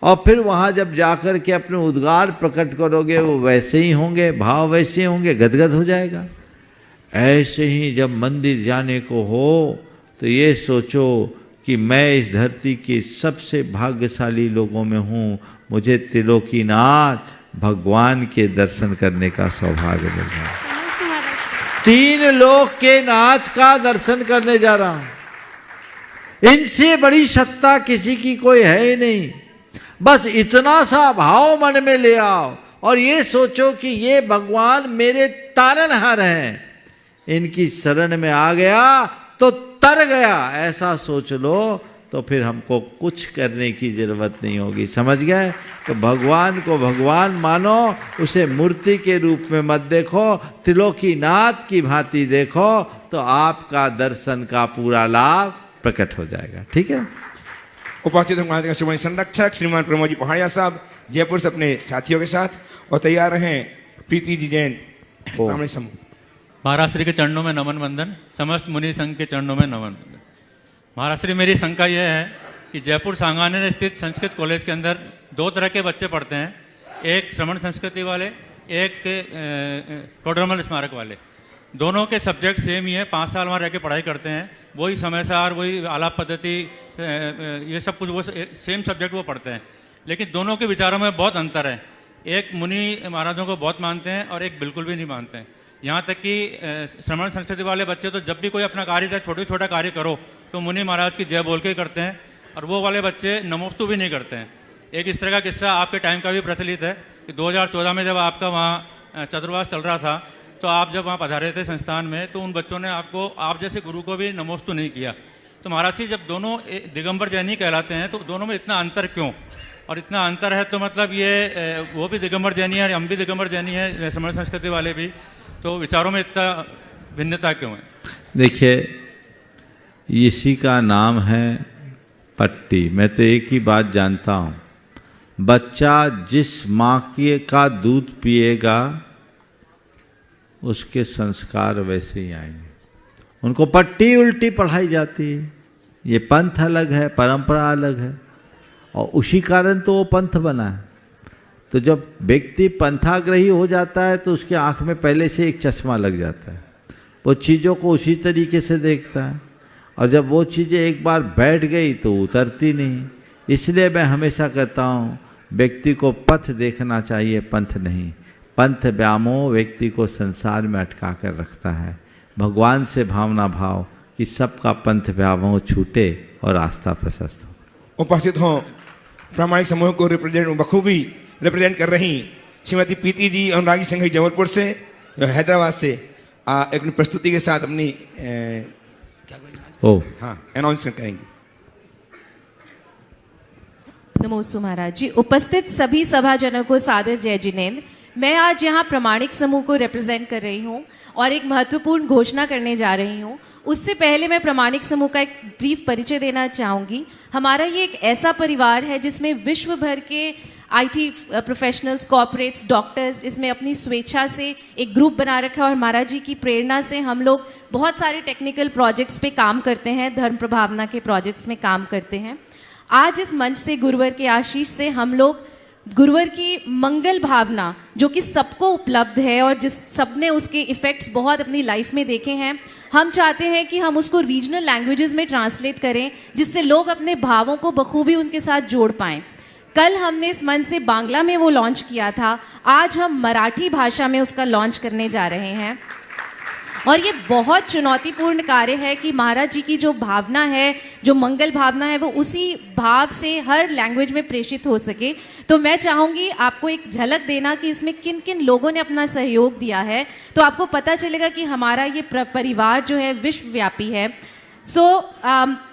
और फिर वहाँ जब जाकर के अपने उद्गार प्रकट करोगे, वो वैसे ही होंगे, भाव वैसे ही होंगे, गदगद हो जाएगा। ऐसे ही जब मंदिर जाने को हो तो ये सोचो कि मैं इस धरती के सबसे भाग्यशाली लोगों में हूँ, मुझे त्रिलोकीनाथ भगवान के दर्शन करने का सौभाग्य मिल रहा है। 3 लोक के नाथ का दर्शन करने जा रहा हूं। इनसे बड़ी सत्ता किसी की कोई है ही नहीं। बस इतना सा भाव मन में ले आओ और ये सोचो कि ये भगवान मेरे तारनहार हैं, इनकी शरण में आ गया तो तर गया, ऐसा सोच लो तो फिर हमको कुछ करने की जरूरत नहीं होगी। समझ गए? तो भगवान को भगवान मानो, उसे मूर्ति के रूप में मत देखो, त्रिलोकीनाथ की भांति देखो, तो आपका दर्शन का पूरा लाभ प्रकट हो जाएगा। ठीक है? उपस्थित हमारे श्रीमान संरक्षक श्रीमान प्रमोद जी पहाड़िया साहब जयपुर से अपने साथियों के साथ, और तैयार हैं प्रीति जी जैन ब्राह्मणी समूह। महाराज श्री के चरणों में नमन वंदन, समस्त मुनि संघ के चरणों में नमन वंदन। महाराज श्री, मेरी शंका यह है कि जयपुर सांगानेर स्थित संस्कृत कॉलेज के अंदर 2 तरह के बच्चे पढ़ते हैं, एक श्रवण संस्कृति वाले, एक टोडरमल स्मारक वाले। दोनों के सब्जेक्ट सेम ही है, 5 साल वहाँ रह के पढ़ाई करते हैं, वही समयसार, वही आलाप पद्धति, ये सब कुछ वो सेम सब्जेक्ट वो पढ़ते हैं, लेकिन दोनों के विचारों में बहुत अंतर है। एक मुनि महाराजों को बहुत मानते हैं और एक बिल्कुल भी नहीं मानते हैं। यहाँ तक कि श्रवण संस्कृति वाले बच्चे तो जब भी कोई अपना कार्य, चाहे छोटा छोटा कार्य करो, तो मुनि महाराज की जय बोल के करते हैं, और वो वाले बच्चे नमोस्तु भी नहीं करते हैं। एक इस तरह का किस्सा आपके टाइम का भी प्रचलित है कि 2014 में जब आपका वहाँ चतुर्वास चल रहा था, तो आप जब वहाँ पधारे थे संस्थान में, तो उन बच्चों ने आपको, आप जैसे गुरु को भी नमोस्तु नहीं किया। तो महाराज जी, जब दोनों दिगंबर जैनी कहलाते हैं, तो दोनों में इतना अंतर क्यों? और इतना अंतर है तो मतलब ये वो भी दिगंबर जैनी है, हम भी दिगंबर जैनी है, श्रवण संस्कृति वाले भी, तो विचारों में इतना भिन्नता क्यों है? देखिए, इसी का नाम है पट्टी। मैं तो एक ही बात जानता हूँ, बच्चा जिस माँ का दूध पिएगा उसके संस्कार वैसे ही आएंगे। उनको पट्टी उल्टी पढ़ाई जाती है। ये पंथ अलग है, परंपरा अलग है, और उसी कारण तो वो पंथ बना है। तो जब व्यक्ति पंथाग्रही हो जाता है तो उसके आँख में पहले से एक चश्मा लग जाता है, वो चीज़ों को उसी तरीके से देखता है, और जब वो चीज़ें एक बार बैठ गई तो उतरती नहीं। इसलिए मैं हमेशा कहता हूँ, व्यक्ति को पथ देखना चाहिए, पंथ नहीं। पंथ व्यामोह व्यक्ति को संसार में अटका कर रखता है। भगवान से भावना भाव कि सबका पंथ व्यामोह छूटे और आस्था प्रशस्त हो। उपस्थित हो प्रामाणिक समूह को बखूबी रिप्रेजेंट कर रही श्रीमती प्रीति जी अनुरागी संघ जबलपुर से, हैदराबाद से, एक प्रस्तुति के साथ अपनी अनाउंसमेंट करेंगी। नमोस्तु महाराज जी। उपस्थित सभी सभाजनों को सादर जय जिनेन्द्र। मैं आज यहाँ प्रामाणिक समूह को रिप्रेजेंट कर रही हूँ और एक महत्वपूर्ण घोषणा करने जा रही हूँ। उससे पहले मैं प्रामाणिक समूह का एक ब्रीफ परिचय देना चाहूँगी। हमारा ये एक ऐसा परिवार है जिसमें विश्व भर के IT प्रोफेशनल्स, कॉर्पोरेट्स, डॉक्टर्स इसमें अपनी स्वेच्छा से एक ग्रुप बना रखा है, और महाराज जी की प्रेरणा से हम लोग बहुत सारे टेक्निकल प्रोजेक्ट्स पे काम करते हैं, धर्म प्रभावना के प्रोजेक्ट्स में काम करते हैं। आज इस मंच से गुरुवर के आशीष से हम लोग गुरुवर की मंगल भावना जो कि सबको उपलब्ध है और जिस सबने उसके इफ़ेक्ट्स बहुत अपनी लाइफ में देखे हैं, हम चाहते हैं कि हम उसको रीजनल लैंग्वेजेस में ट्रांसलेट करें जिससे लोग अपने भावों को बखूबी उनके साथ जोड़ पाएं। कल हमने इस मंच से बांग्ला में वो लॉन्च किया था, आज हम मराठी भाषा में उसका लॉन्च करने जा रहे हैं। और ये बहुत चुनौतीपूर्ण कार्य है कि महाराज जी की जो भावना है, जो मंगल भावना है, वो उसी भाव से हर लैंग्वेज में प्रेषित हो सके। तो मैं चाहूँगी आपको एक झलक देना कि इसमें किन किन लोगों ने अपना सहयोग दिया है, तो आपको पता चलेगा कि हमारा ये परिवार जो है विश्वव्यापी है।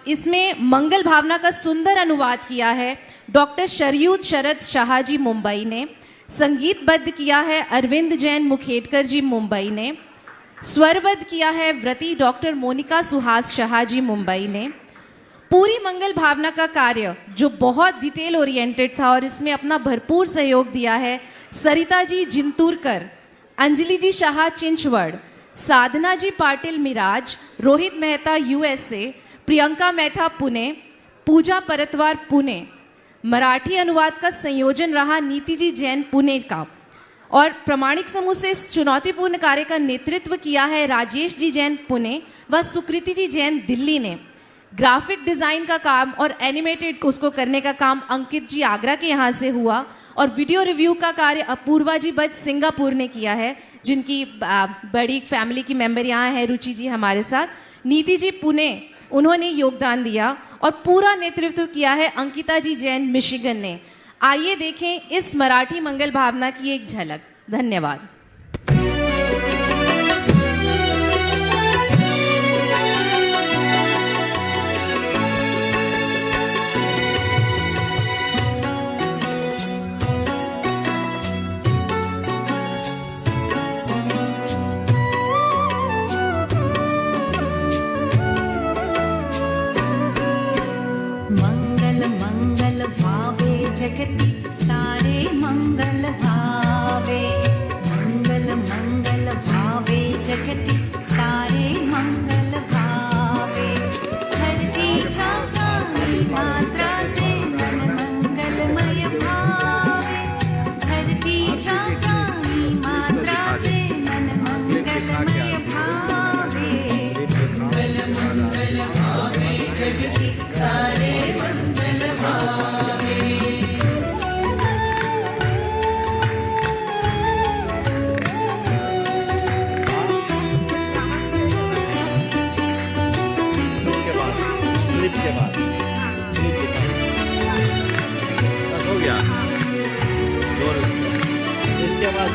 इसमें मंगल भावना का सुंदर अनुवाद किया है डॉक्टर शरयूत शरद शाह जी मुंबई ने, संगीतबद्ध किया है अरविंद जैन मुखेडकर जी मुंबई ने, स्वरबद्ध किया है व्रती डॉक्टर मोनिका सुहास शाह जी मुंबई ने। पूरी मंगल भावना का कार्य जो बहुत डिटेल ओरिएंटेड था और इसमें अपना भरपूर सहयोग दिया है सरिता जी जिंतूरकर, अंजलि जी शाह चिंचवड़, साधना जी पाटिल मिराज, रोहित मेहता USA, प्रियंका मेहता पुणे, पूजा परतवार पुणे। मराठी अनुवाद का संयोजन रहा नीति जी जैन पुणे का, और प्रमाणिक समूह से इस चुनौतीपूर्ण कार्य का नेतृत्व किया है राजेश जी जैन पुणे व सुकृति जी जैन दिल्ली ने। ग्राफिक डिजाइन का काम और एनिमेटेड उसको करने का काम अंकित जी आगरा के यहाँ से हुआ, और वीडियो रिव्यू का कार्य अपूर्वा जी बट सिंगापुर ने किया है, जिनकी बड़ी फैमिली की मेंबर यहाँ है, रुचि जी हमारे साथ। नीति जी पुणे, उन्होंने योगदान दिया, और पूरा नेतृत्व किया है अंकिता जी जैन मिशिगन ने। आइए देखें इस मराठी मंगल भावना की एक झलक। धन्यवाद। मंगल मंगल भावे जगति सारे मंगल भावे, मंगल मंगल भावे जगति सारे मंगल भावे। धरतीच्या प्राणी मात्राचे मन मंगलमय भावे, धरतीच्या प्राणी मात्राचे मन मंगलमय भावे। मंगल मंगल भावे जगति सारे मंगल भावे। हो गया इसके बाद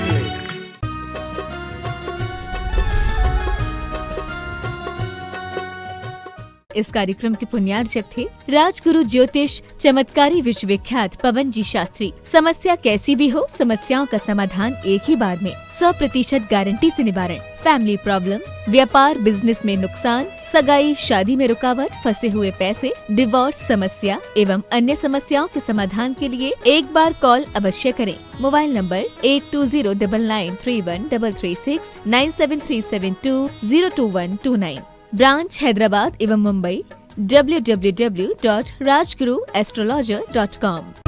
इस कार्यक्रम के पुण्यार्चक थे राजगुरु ज्योतिष चमत्कारी विश्वविख्यात पवन जी शास्त्री। समस्या कैसी भी हो, समस्याओं का समाधान एक ही बार में, 100% गारंटी से निवारण। फैमिली प्रॉब्लम, व्यापार बिजनेस में नुकसान, सगाई शादी में रुकावट, फंसे हुए पैसे, डिवोर्स समस्या एवं अन्य समस्याओं के समाधान के लिए एक बार कॉल अवश्य करें। Mobile number 8209931336 9737202129। ब्रांच हैदराबाद एवं मुंबई www.rajguruastrologer.com।